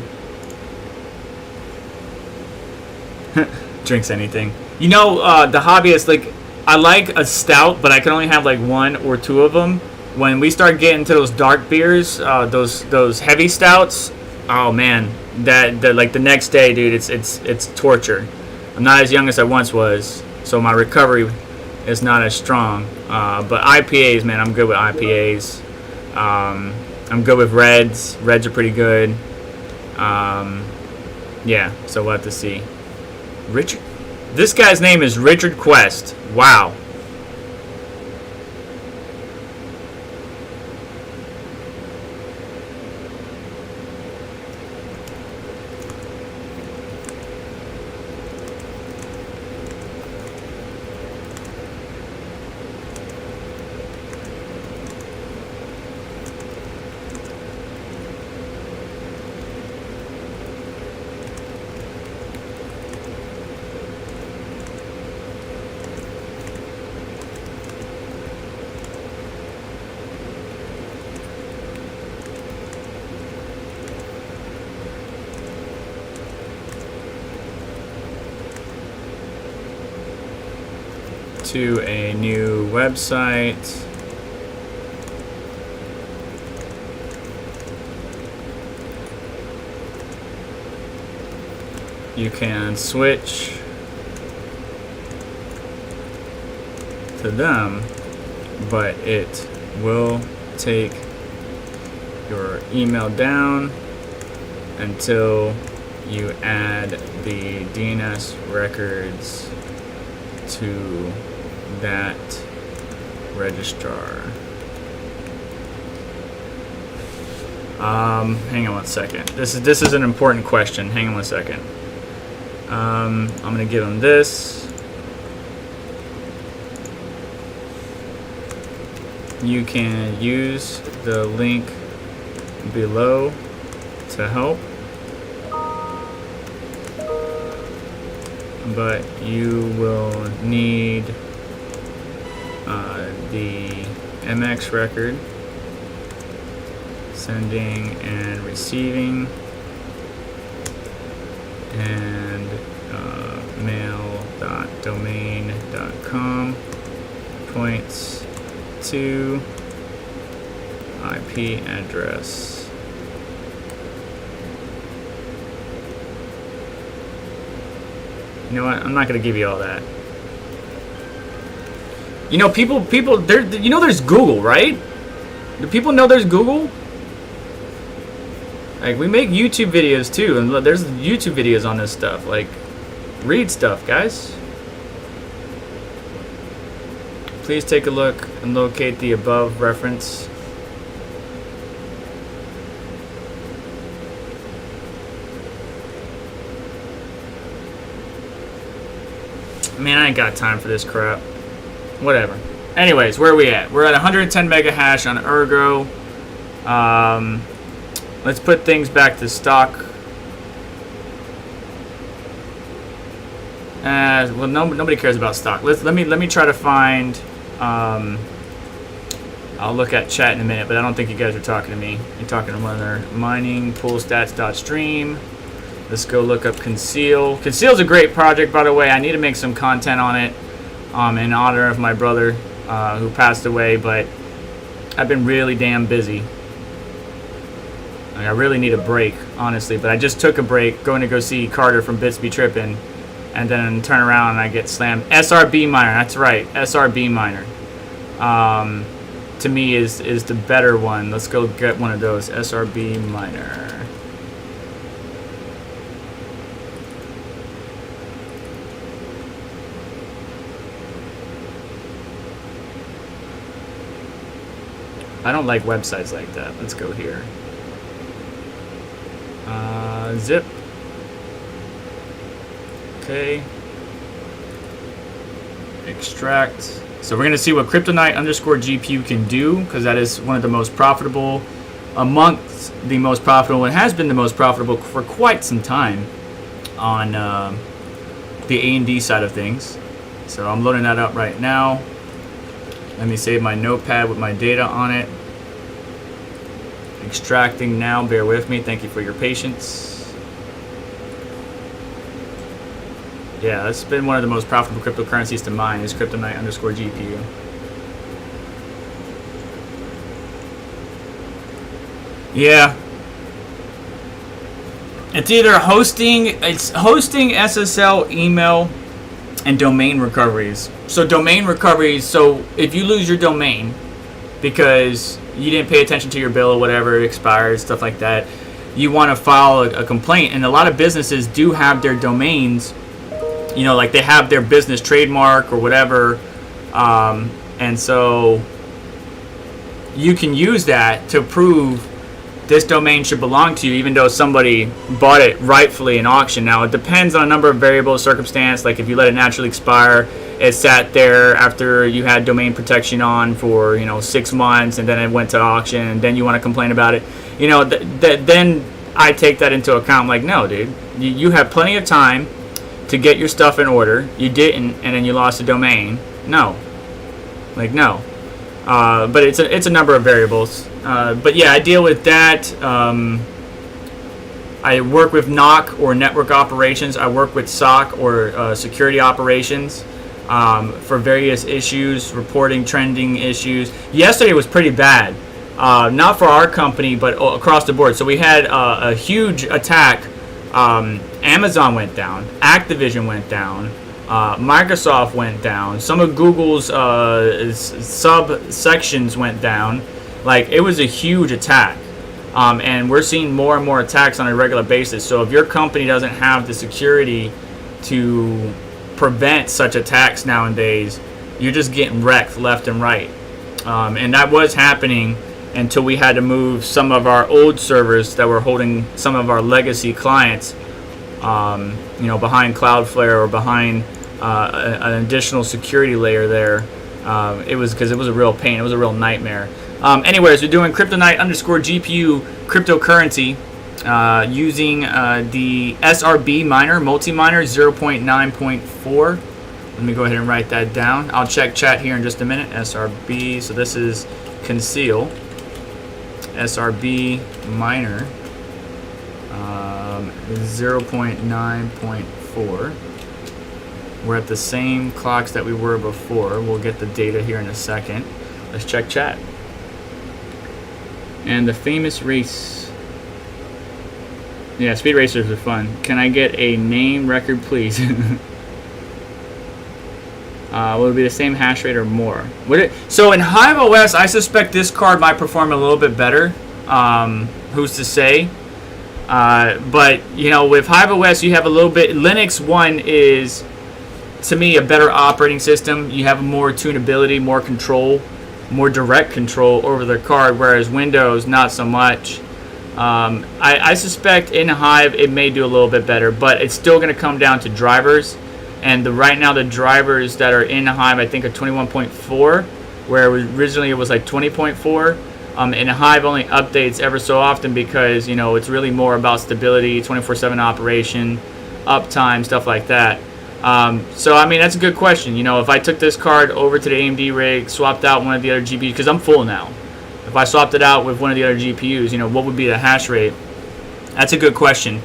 Drinks anything. The hobbyist, like, I like a stout, but I can only have like one or two of them. When we start getting to those dark beers, those heavy stouts, oh man, that like the next day, dude, it's torture. I'm not as young as I once was, so my recovery is not as strong. But IPAs, man, I'm good with IPAs. I'm good with reds. Reds are pretty good. Yeah, so we'll have to see. Richard. This guy's name is Richard Quest. Wow. To a new website. You can switch to them, but it will take your email down until you add the DNS records to that registrar. Hang on one second. This is an important question. Hang on one second. I'm gonna give him this. You can use the link below to help, but you will need the MX record. sending and receiving, and mail.domain.com points to IP address. You know what? I'm not gonna give you all that. You know, people, there. You know, there's Google, right? Do people know there's Google? Like, we make YouTube videos too, and there's YouTube videos on this stuff. Like, read stuff, guys. Please take a look and locate the above reference. Man, I ain't got time for this crap. Whatever. Anyways, where are we at? We're at 110 mega hash on Ergo. Let's put things back to stock. Well, nobody cares about stock. Let me try to find. I'll look at chat in a minute, but I don't think you guys are talking to me. You're talking to one other. Mining pool stats.stream. Let's go look up Conceal. Conceal's a great project, by the way. I need to make some content on it in honor of my brother who passed away, but I've been really damn busy. Like, I really need a break, honestly, but I just took a break going to go see Carter from Bits Be Trippin', and then turn around and I get slammed. SRB Miner, that's right, SRB Miner. To me is the better one. Let's go get one of those, SRB Miner. I don't like websites like that. Let's go here. Zip. Okay. Extract. So we're going to see what Kryptonite_GPU can do, because that is one of the most profitable, amongst the most profitable, and has been the most profitable for quite some time on the AMD side of things. So I'm loading that up right now. Let me save my notepad with my data on it. Extracting now, bear with me. Thank you for your patience. Yeah, that's been one of the most profitable cryptocurrencies to mine, is Kryptonite_GPU. Yeah. It's either hosting SSL, email, and domain recoveries. So domain recoveries, so if you lose your domain because you didn't pay attention to your bill or whatever, it expired, stuff like that, you want to file a complaint. And a lot of businesses do have their domains, you know, like they have their business trademark or whatever, and so you can use that to prove this domain should belong to you, even though somebody bought it rightfully in auction. Now, it depends on a number of variables, circumstance. Like if you let it naturally expire, it sat there after you had domain protection on for, 6 months, and then it went to auction, and then you want to complain about it. Then I take that into account. I'm like, no, dude, you have plenty of time to get your stuff in order. You didn't, and then you lost the domain. No. No. But it's a number of variables. But yeah, I deal with that. I work with NOC or network operations. I work with SOC or security operations for various issues, reporting trending issues. Yesterday was pretty bad. Not for our company, but across the board. So we had a huge attack. Amazon went down. Activision went down. Microsoft went down. Some of Google's subsections went down. Like, it was a huge attack. And we're seeing more and more attacks on a regular basis. So if your company doesn't have the security to prevent such attacks nowadays, you're just getting wrecked left and right. And that was happening until we had to move some of our old servers that were holding some of our legacy clients, behind Cloudflare or behind an additional security layer there. It was because it was a real pain. It was a real nightmare. Anyways, we're doing Kryptonite_GPU cryptocurrency using the SRB miner, multi-miner 0.9.4. Let me go ahead and write that down. I'll check chat here in just a minute. SRB, so this is Conceal. SRB miner, 0.9.4. We're at the same clocks that we were before. We'll get the data here in a second. Let's check chat. And the famous race. Yeah, speed racers are fun. Can I get a name record, please? Will it be the same hash rate or more? So in Hive OS, I suspect this card might perform a little bit better. Who's to say? But you know, with Hive OS, you have a little bit. Linux 1 is, to me, a better operating system. You have more tunability, more control, more direct control over the card, whereas Windows, not so much. I suspect in Hive it may do a little bit better, but it's still going to come down to drivers. And right now the drivers that are in Hive, I think, are 21.4, where originally it was like 20.4. And Hive only updates ever so often because, you know, it's really more about stability, 24/7 operation, uptime, stuff like that. So, I mean, that's a good question. You know, if I took this card over to the AMD rig, swapped out one of the other GPUs, because I'm full now. If I swapped it out with one of the other GPUs, you know, what would be the hash rate? That's a good question.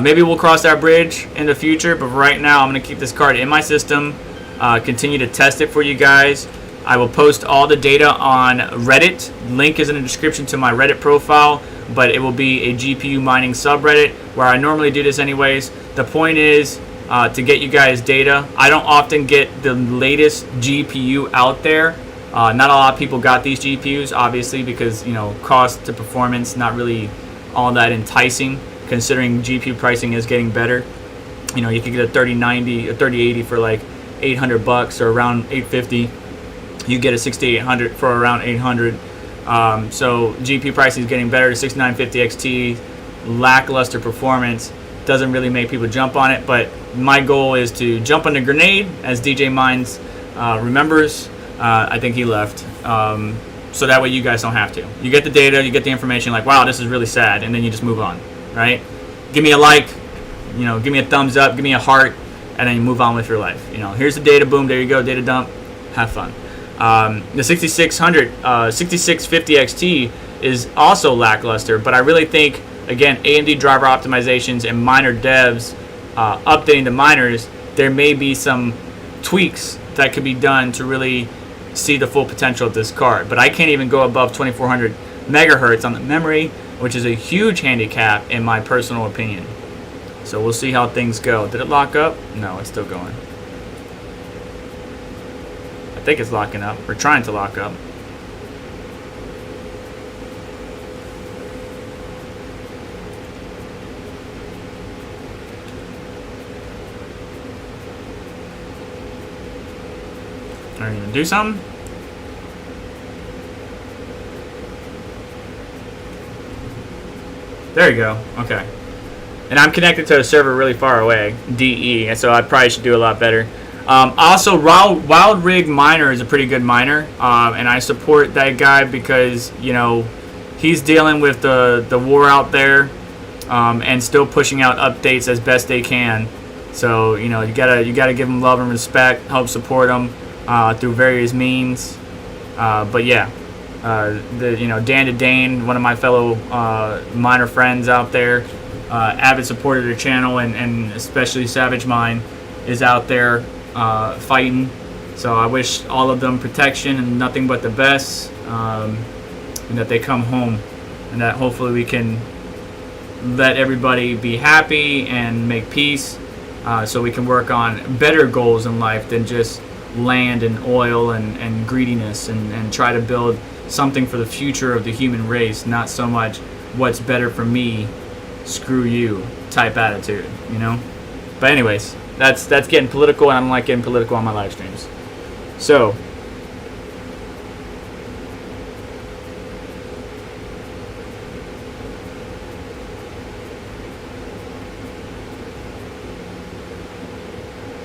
Maybe we'll cross that bridge in the future, but right now I'm going to keep this card in my system, continue to test it for you guys. I will post all the data on Reddit. Link is in the description to my Reddit profile, but it will be a GPU mining subreddit where I normally do this anyways. The point is to get you guys data. I don't often get the latest GPU out there. Not a lot of people got these GPUs, obviously, because, you know, cost to performance not really all that enticing, considering GPU pricing is getting better. You know, you could get a 3090, a 3080 for like $800 or around $850. You get a 6800 for around $800. So GPU pricing is getting better. The 6950 XT, lackluster performance, doesn't really make people jump on it. But my goal is to jump on the grenade, as DJ Mines remembers. I think he left. So that way you guys don't have to. You get the data, you get the information, like, wow, this is really sad, and then you just move on, right? Give me a like, you know, give me a thumbs up, give me a heart, and then you move on with your life. You know, here's the data, boom, there you go, data dump, have fun. The 6650 XT is also lackluster, but I really think, again, AMD driver optimizations and miner devs updating the miners, there may be some tweaks that could be done to really see the full potential of this card. But I can't even go above 2400 megahertz on the memory, which is a huge handicap in my personal opinion. So we'll see how things go. Did it lock up? No, it's still going. I think it's locking up. We're trying to lock up. Are you gonna do something? There you go. Okay. And I'm connected to a server really far away, DE, and so I probably should do a lot better. Also, Wild Rig Miner is a pretty good miner, and I support that guy because, you know, he's dealing with the war out there, and still pushing out updates as best they can. So, you know, you gotta give him love and respect, help support him through various means. But yeah, Dan to Dane, one of my fellow miner friends out there, avid supporter of the channel, and especially Savage Mine is out there fighting. So I wish all of them protection and nothing but the best, and that they come home, and that hopefully we can let everybody be happy and make peace, so we can work on better goals in life than just land and oil and greediness, and try to build something for the future of the human race, not so much what's better for me, screw you type attitude, you know. But anyways, that's getting political, and I don't like getting political on my live streams. So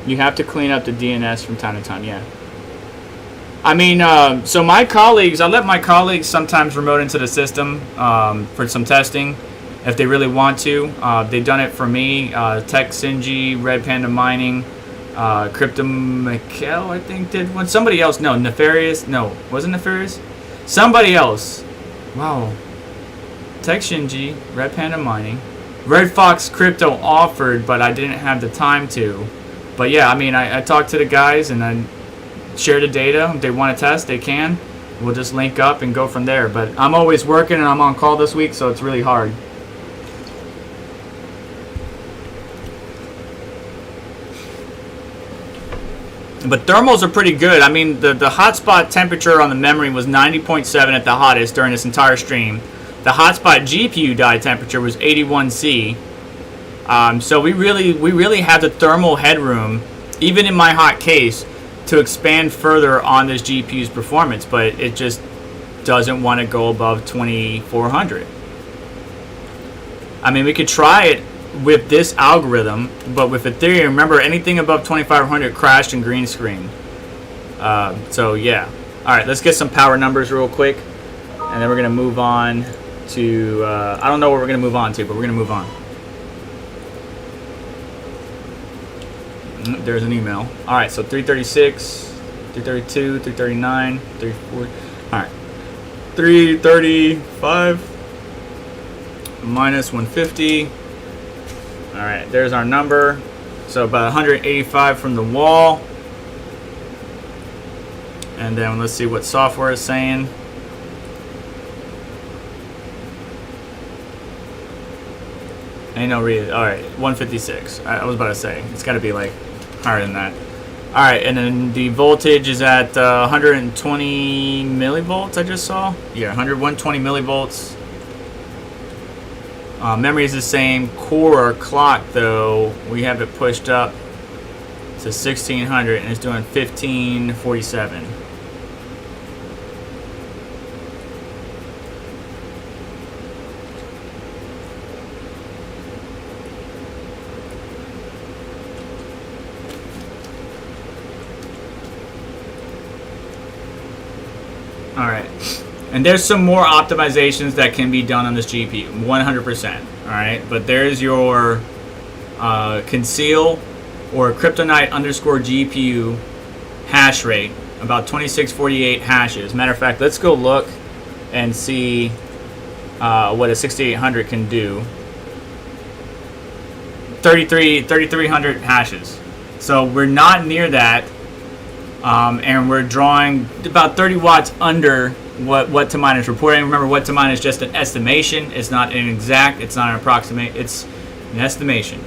you have to clean up the DNS from time to time, yeah. I mean, so my colleagues, I let my colleagues sometimes remote into the system for some testing if they really want to. They've done it for me. Tech Sinji, Red Panda Mining, Crypto Mikkel, I think, did one. Somebody else, no, Nefarious, no, wasn't Nefarious? Somebody else. Wow. Tech Shinji, Red Panda Mining, Red Fox Crypto offered, but I didn't have the time to. But yeah, I mean, I talked to the guys and I share the data. If they want to test, they can. We'll just link up and go from there. But I'm always working and I'm on call this week, so it's really hard. But thermals are pretty good. I mean, the hotspot temperature on the memory was 90.7 at the hottest during this entire stream. The hotspot GPU die temperature was 81C. So we really have the thermal headroom, even in my hot case, to expand further on this GPU's performance, but it just doesn't want to go above 2400. I mean, we could try it with this algorithm, but with Ethereum, remember, anything above 2500 crashed and green screen. So yeah. All right, let's get some power numbers real quick, and then we're gonna move on to I don't know what we're gonna move on to, but we're gonna move on. There's an email. All right, so 336, 332, 339, 340. All right, 335 minus 150. All right, there's our number. So about 185 from the wall. And then let's see what software is saying. Ain't no read. All right, 156. I was about to say, it's got to be like higher than that. All right, and then the voltage is at 120 millivolts. I just saw. Yeah, 120 millivolts. Memory is the same. Core or clock, though, we have it pushed up to 1600, and it's doing 1547. All right, and there's some more optimizations that can be done on this GPU, 100%. All right, but there's your Conceal or Kryptonite_GPU hash rate, about 2648 hashes. Matter of fact, let's go look and see what a 6800 can do. 3300 hashes. So we're not near that. And we're drawing about 30 watts under what to mine is reporting. Remember, what to mine is just an estimation. It's not an exact. It's not an approximate. It's an estimation.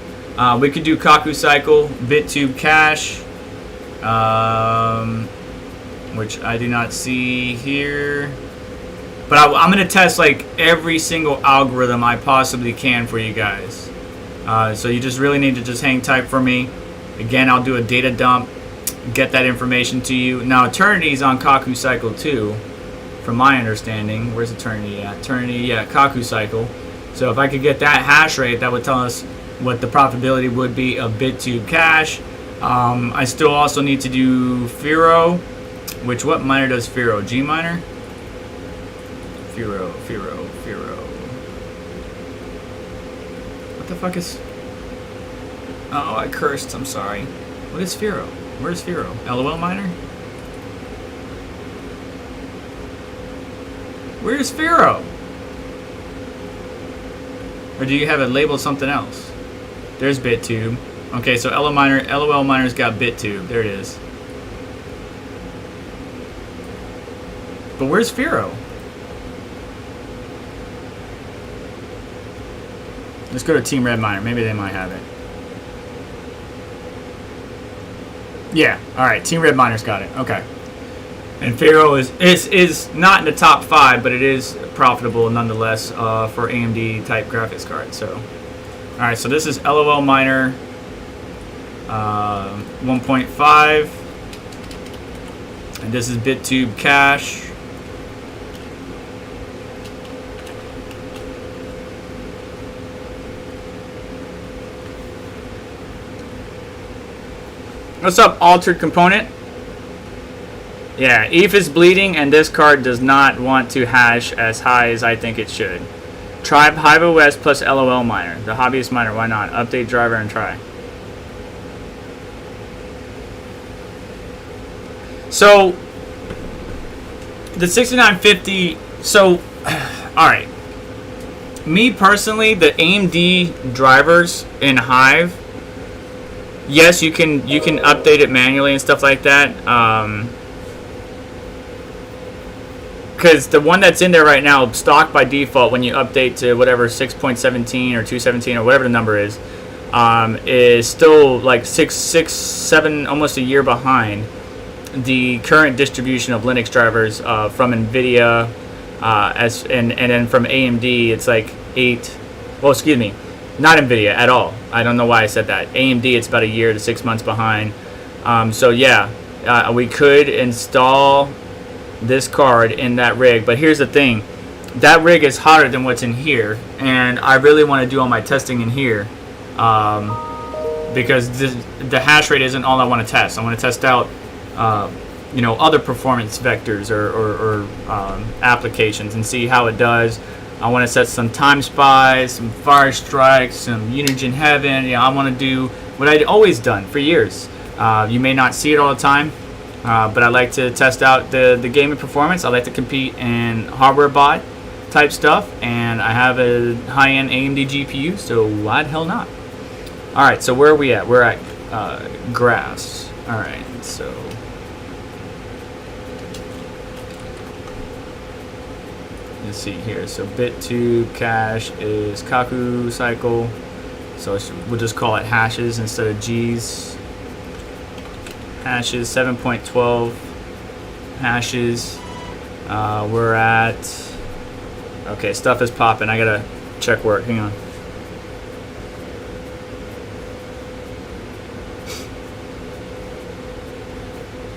We could do Kaku cycle, BitTube cache, which I do not see here. But I'm going to test like every single algorithm I possibly can for you guys. So you just really need to just hang tight for me. Again, I'll do a data dump. Get that information to you. Now, Eternity's on Kaku cycle too, from my understanding. Where's Eternity at? Eternity, yeah, Kaku cycle. So if I could get that hash rate, that would tell us what the profitability would be of BitTube cache. I still also need to do Firo, which what miner does Firo? G miner? Firo. What the fuck is? Oh, I cursed. I'm sorry. What is Firo? Where's Firo? LOL miner? Where's Firo? Or do you have it labeled something else? There's BitTube. Okay, so LOL miner's got BitTube. There it is. But where's Firo? Let's go to Team Red Miner. Maybe they might have it. Yeah, alright, Team Red Miner's got it. Okay. And Firo is not in the top 5, but it is profitable nonetheless for AMD type graphics cards. So, alright, so this is LOL Miner 1.5. And this is BitTube cache. What's up, Altered Component? Yeah, ETH is bleeding, and this card does not want to hash as high as I think it should. Try Hive OS plus LOL miner. The hobbyist miner, why not? Update driver and try. So, the 6950, so, alright. me personally, the AMD drivers in Hive, yes, you can update it manually and stuff like that. Because the one that's in there right now, stock by default, when you update to whatever 6.17 or 217 or whatever the number is still like 7, almost a year behind the current distribution of Linux drivers from Nvidia, and then from AMD, it's like 8. Well, excuse me, not Nvidia at all. I don't know why I said that. AMD, it's about a year to 6 months behind. So yeah, we could install this card in that rig, but here's the thing: that rig is hotter than what's in here, and I really want to do all my testing in here, because the hash rate isn't all I want to test. I want to test out other performance vectors or applications and see how it does. I want to set some time spies, some fire strikes, some Unigine heaven. I want to do what I'd always done for years. You may not see it all the time, but I like to test out the gaming performance. I like to compete in hardware bot type stuff, and I have a high-end AMD GPU, so why the hell not? All right, so where are we at? We're at grass. All right, so let's see here. So BitTube cache is Kaku cycle, so we'll just call it hashes instead of G's. Hashes, 7.12 hashes. We're at, okay, stuff is popping. I gotta check work. Hang on.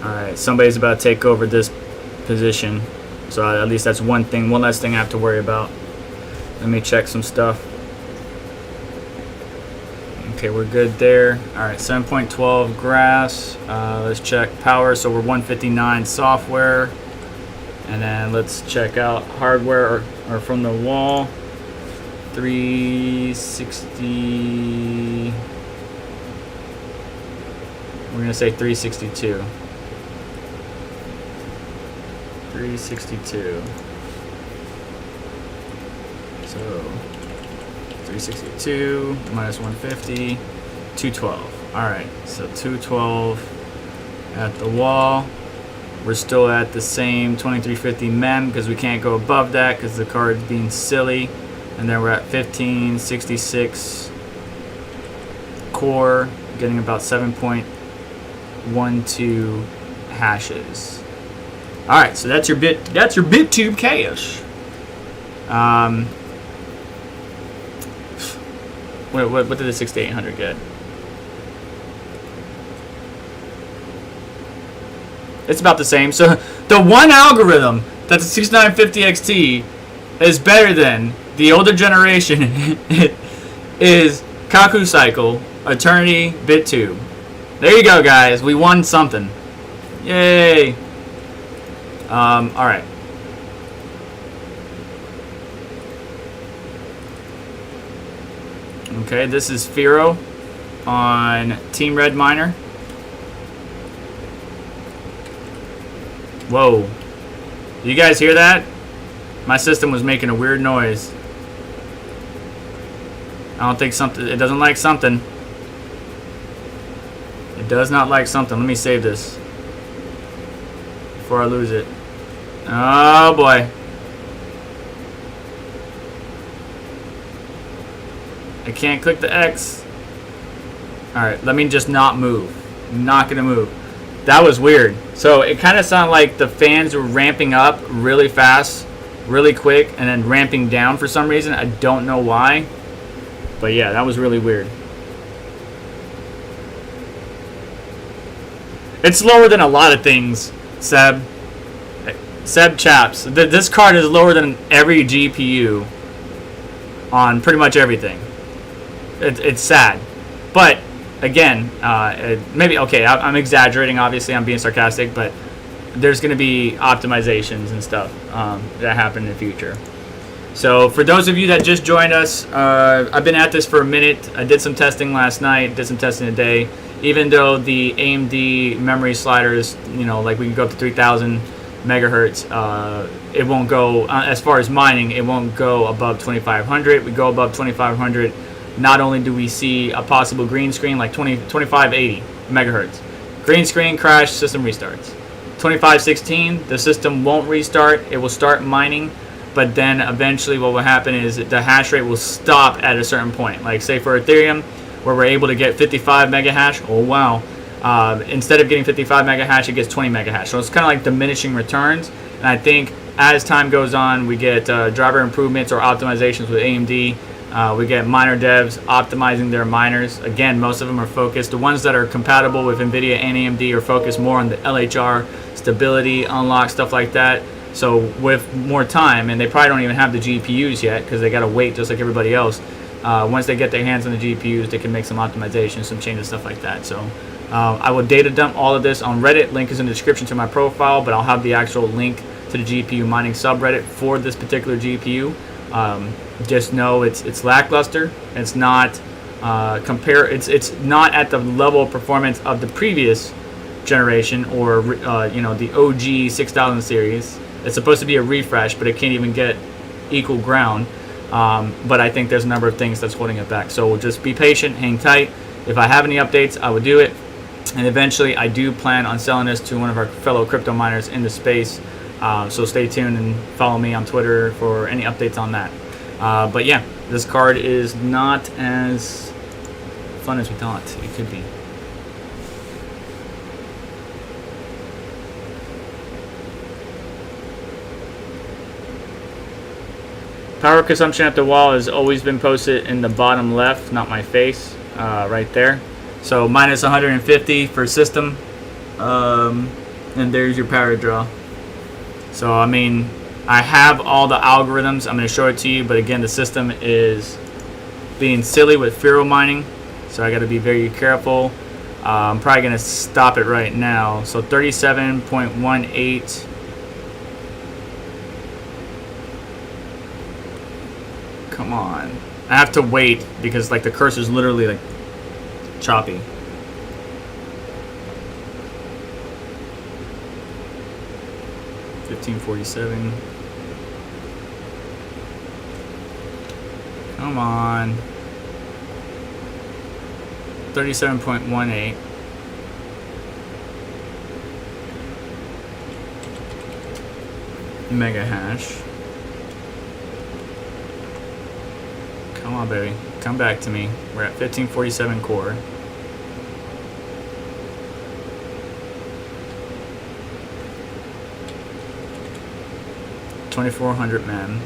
Alright, somebody's about to take over this position. So at least that's one less thing I have to worry about. Let me check some stuff. Okay, we're good there. Alright, 7.12 grass. Let's check power. So we're 159 software. And then let's check out hardware or from the wall. 360. We're going to say 362. 362. So 362 minus 150, 212. Alright, so 212 at the wall. We're still at the same 2350 mem because we can't go above that because the card's being silly. And then we're at 1566 core, getting about 7.12 hashes. All right, so that's your BitTube cache. What did the 6800 get? It's about the same. So the one algorithm that the 6950 XT is better than the older generation is Kaku Cycle, Eternity, BitTube. There you go, guys. We won something. Yay. All right. Okay, this is Firo on Team Red Miner. Whoa. You guys hear that? My system was making a weird noise. I don't think it doesn't like something. It does not like something. Let me save this before I lose it. Oh boy. I can't click the X. Alright, let me just not move. I'm not gonna move. That was weird. So it kind of sounded like the fans were ramping up really fast, really quick, and then ramping down for some reason. I don't know why. But yeah, that was really weird. It's lower than a lot of things, Seb. Seb Chaps. This card is lower than every GPU on pretty much everything. It's sad. But again, maybe, okay, I'm exaggerating, obviously, I'm being sarcastic, but there's going to be optimizations and stuff that happen in the future. So for those of you that just joined us, I've been at this for a minute. I did some testing last night, did some testing today. Even though the AMD memory sliders, like we can go up to 3000 megahertz, it won't go, as far as mining, it won't go above 2500. We go above 2500, not only do we see a possible green screen like 2580 megahertz. Green screen, crash, system restarts. 2516, the system won't restart. It will start mining, but then eventually what will happen is the hash rate will stop at a certain point. Like say for Ethereum, where we're able to get 55 mega hash. Oh wow. Instead of getting 55 mega hash, it gets 20 mega hash. So it's kind of like diminishing returns. And I think as time goes on, we get driver improvements or optimizations with AMD. We get miner devs optimizing their miners. Again, most of them are focused. The ones that are compatible with Nvidia and AMD are focused more on the LHR, stability, unlock, stuff like that. So with more time, and they probably don't even have the GPUs yet because they got to wait just like everybody else. Once they get their hands on the GPUs, they can make some optimizations, some changes, stuff like that. So I will data dump all of this on Reddit. Link is in the description to my profile, but I'll have the actual link to the GPU mining subreddit for this particular GPU. Just know it's lackluster. It's not it's not at the level of performance of the previous generation or the OG 6000 series. It's supposed to be a refresh, but it can't even get equal ground. But I think there's a number of things that's holding it back. So just be patient, hang tight. If I have any updates, I will do it. And eventually, I do plan on selling this to one of our fellow crypto miners in the space. So stay tuned and follow me on Twitter for any updates on that. But yeah, this card is not as fun as we thought it could be. Power consumption at the wall has always been posted in the bottom left, not my face, right there. So minus 150 for system, and there's your power draw. So I mean, I have all the algorithms. I'm going to show it to you, but again, the system is being silly with Firo mining, so I got to be very careful. I'm probably going to stop it right now. So 37.18. Come on. I have to wait because like the cursor is literally like choppy. $15.47. Come on. 37.18. Mega hash. Come on, baby. Come back to me. We're at 1547 core. $2,400 men.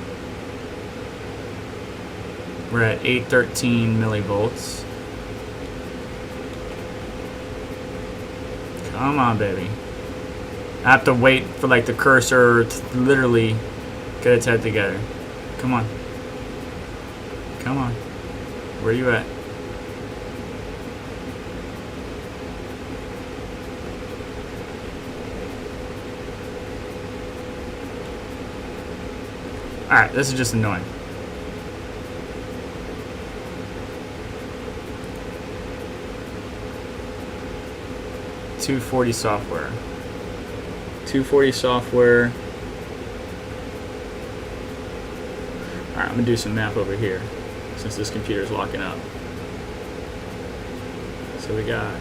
We're at 813 millivolts. Come on, baby. I have to wait for like the cursor to literally get its head together. Come on. Come on. Where are you at? Alright, this is just annoying. $240 software. $240 software. Alright, I'm gonna do some math over here since this computer is locking up. So we got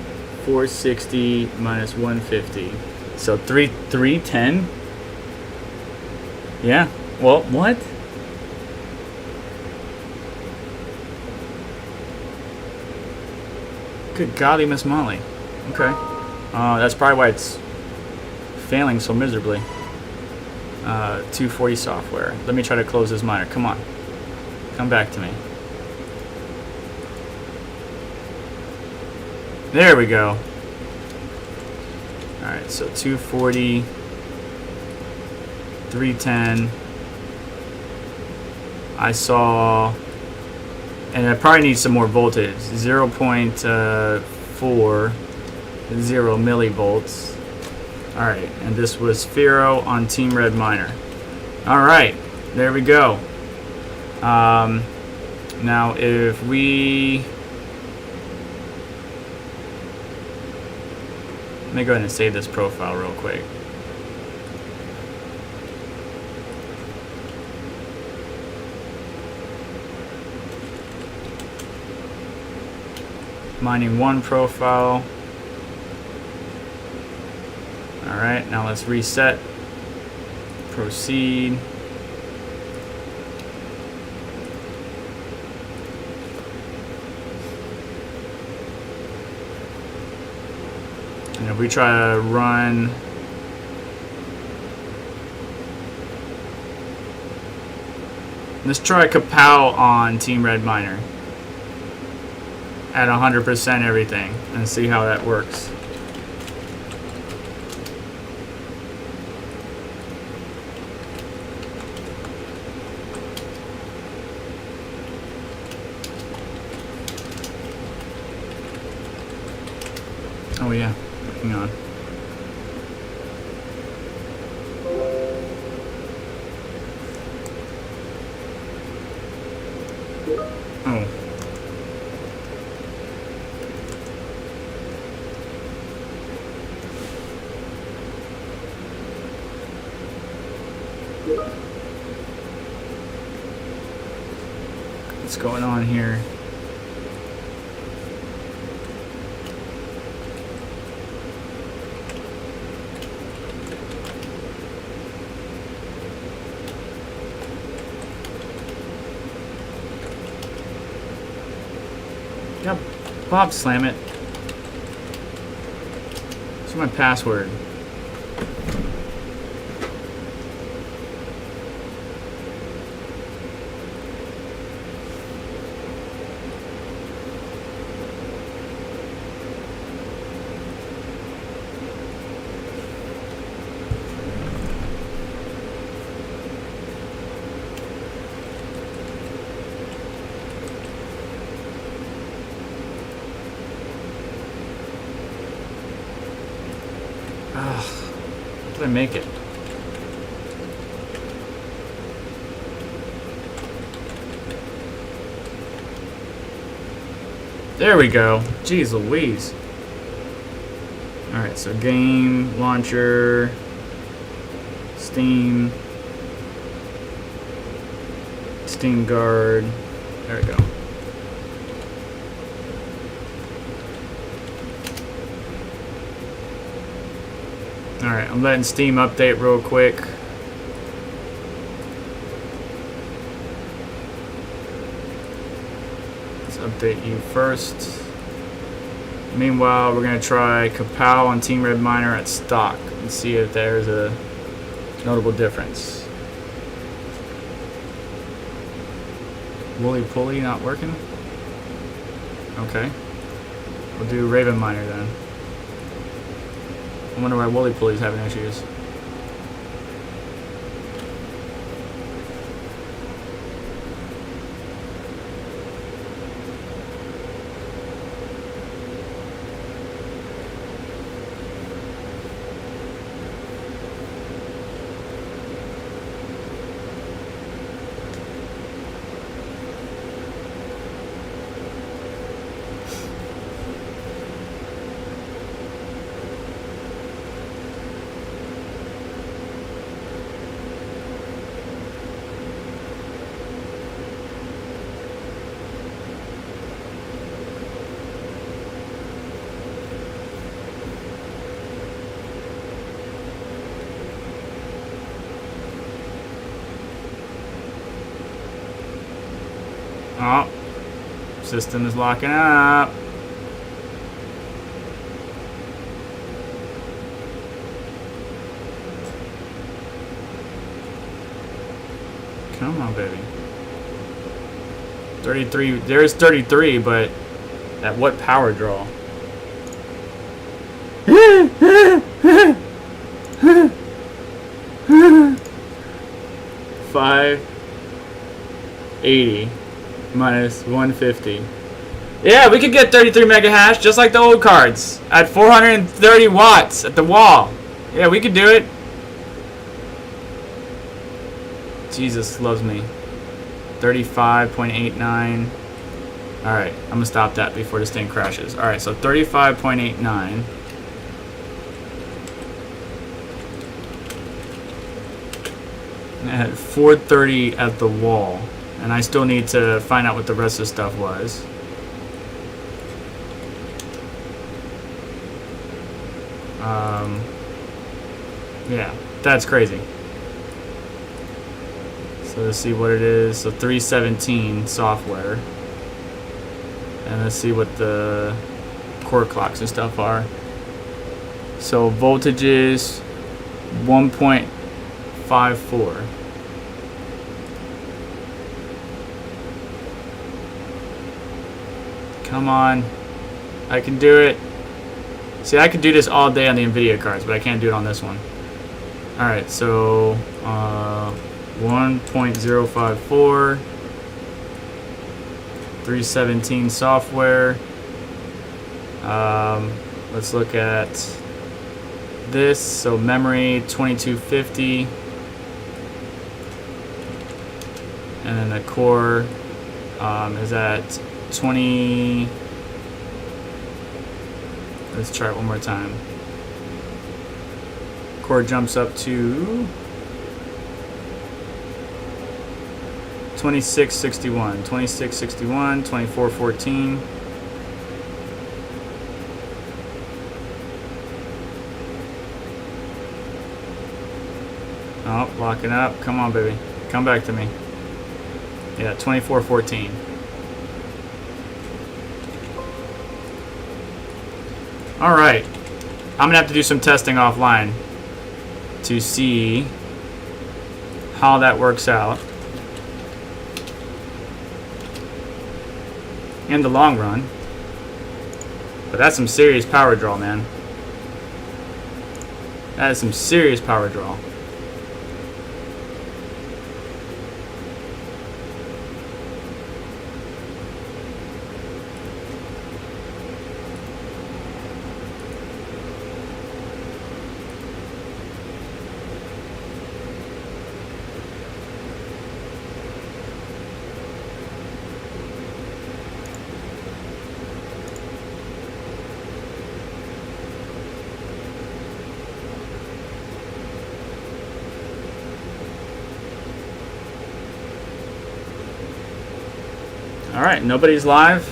460 minus 150. So 310? Yeah. Well, what? Good golly, Miss Molly. Okay. That's probably why it's failing so miserably. 240 software. Let me try to close this miner. Come on. Come back to me. There we go. Alright, so 240, 310. I saw, and I probably need some more voltage. 0.40 millivolts. Alright, and this was Firo on Team Red Miner. Alright, there we go. Now if we, let me go ahead and save this profile real quick. Mining 1 profile. Alright, now let's reset. Proceed. And if we try to run let's try Kapow on Team Red Miner at 100% everything and see how that works. Oh yeah, hang on. Oh. What's going on here? Yeah, Bob, slam it. What's my password? Did I make it? There we go. Jeez Louise. Alright, so game, launcher, Steam, Steam Guard. There we go. Alright, I'm letting Steam update real quick. Let's update you first. Meanwhile, we're going to try Kapow on Team Red Miner at stock and see if there's a notable difference. Wooly Pulley not working? Okay. We'll do Raven Miner then. I wonder why Wooly Pulley's having issues. Oh, system is locking up. Come on, baby. 33, there's 33, but at what power draw? $580 minus 150. Yeah, we could get 33 mega hash just like the old cards at 430 watts at the wall. Yeah, we could do it. Jesus loves me. 35.89. Alright, I'm gonna stop that before this thing crashes. Alright, so 35.89. At 430 at the wall. And I still need to find out what the rest of the stuff was. Yeah, that's crazy. So let's see what it is. So 317 software. And let's see what the core clocks and stuff are. So voltages 1.54. Come on. I can do it. See, I could do this all day on the Nvidia cards, but I can't do it on this one. Alright, so 1.054, 317 software. Let's look at this. So memory 2250, and then the core is at 20. Let's try it one more time. Core jumps up to 2661, 2661, 2414. Oh, locking up. Come on, baby. Come back to me. Yeah, 2414. All right. I'm going to have to do some testing offline to see how that works out in the long run. But that's some serious power draw, man. That is some serious power draw. Alright, nobody's live,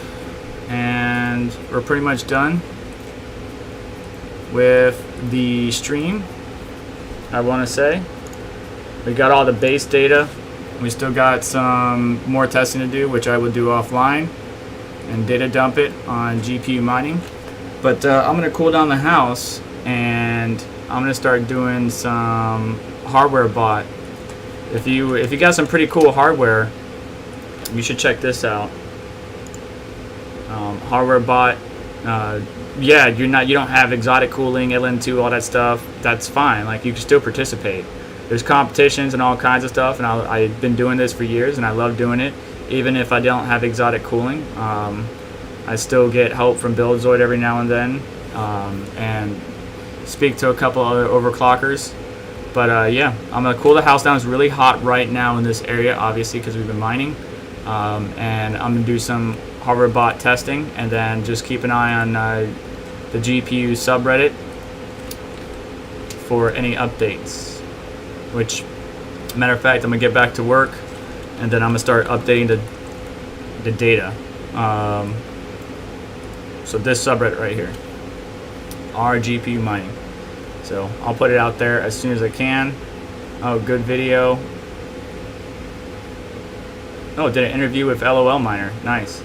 and we're pretty much done with the stream. I want to say we got all the base data. We still got some more testing to do, which I will do offline, and data dump it on GPU mining. But I'm going to cool down the house, and I'm going to start doing some hardware bot. If you got some pretty cool hardware, you should check this out. Hardware bot. Yeah, you don't have exotic cooling, LN2, all that stuff. That's fine. Like, you can still participate. There's competitions and all kinds of stuff, and I've been doing this for years, and I love doing it. Even if I don't have exotic cooling, I still get help from Buildzoid every now and then, and speak to a couple other overclockers. But yeah, I'm gonna cool the house down. It's really hot right now in this area, obviously, because we've been mining. And I'm gonna do some hardware bot testing, and then just keep an eye on the GPU subreddit for any updates. Which, matter of fact, I'm gonna get back to work, and then I'm gonna start updating the data. So this subreddit right here, our GPU mining. So I'll put it out there as soon as I can. Oh, good video. Oh, did an interview with LOL Miner. Nice.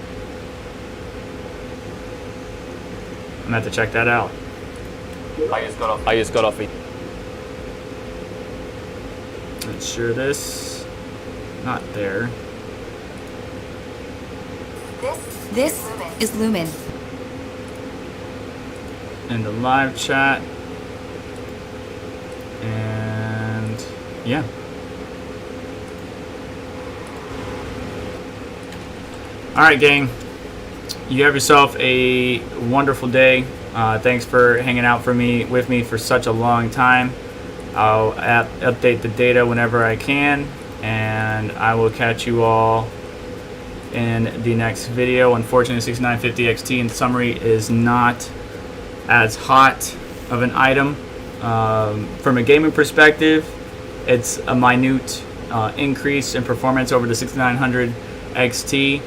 I'm gonna have to check that out. I just got off it. Let's share this. Not there. This is Lumen. In the live chat. And yeah. Alright, gang. You have yourself a wonderful day. Thanks for hanging out with me for such a long time. I'll update the data whenever I can, and I will catch you all in the next video. Unfortunately, 6950 XT in summary is not as hot of an item. From a gaming perspective, it's a minute increase in performance over the 6900 XT.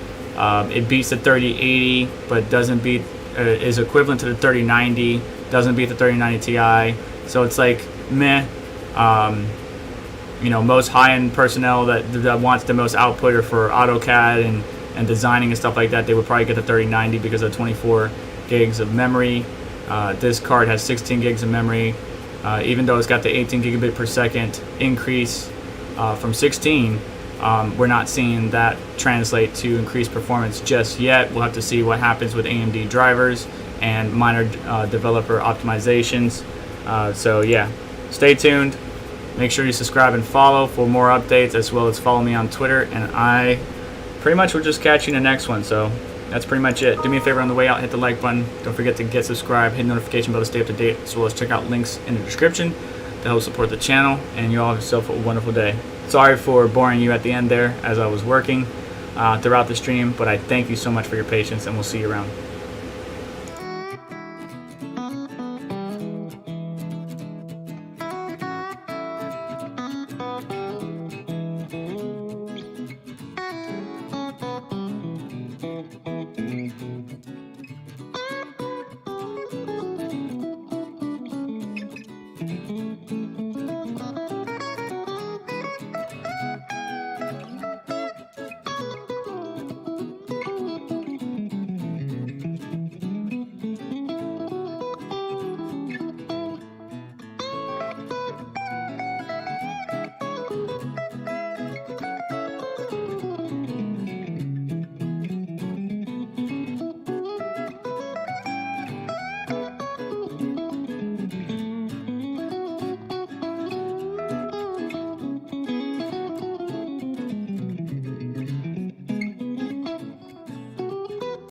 It beats the 3080, but doesn't beat is equivalent to the 3090, doesn't beat the 3090 Ti. So it's like meh. You know, most high-end personnel that wants the most output or for AutoCAD and designing and stuff like that, they would probably get the 3090 because of 24 gigs of memory. This card has 16 gigs of memory. Even though it's got the 18 gigabit per second increase from 16, we're not seeing that translate to increased performance just yet. We'll have to see what happens with AMD drivers and minor developer optimizations. So yeah, stay tuned. Make sure you subscribe and follow for more updates, as well as follow me on Twitter, and I pretty much will just catch you in the next one. So that's pretty much it. Do me a favor on the way out, hit the like button. Don't forget to get subscribed, hit the notification bell to stay up to date, as well as check out links in the description to help support the channel. And you all have yourself a wonderful day. Sorry for boring you at the end there as I was working throughout the stream, but I thank you so much for your patience, and we'll see you around.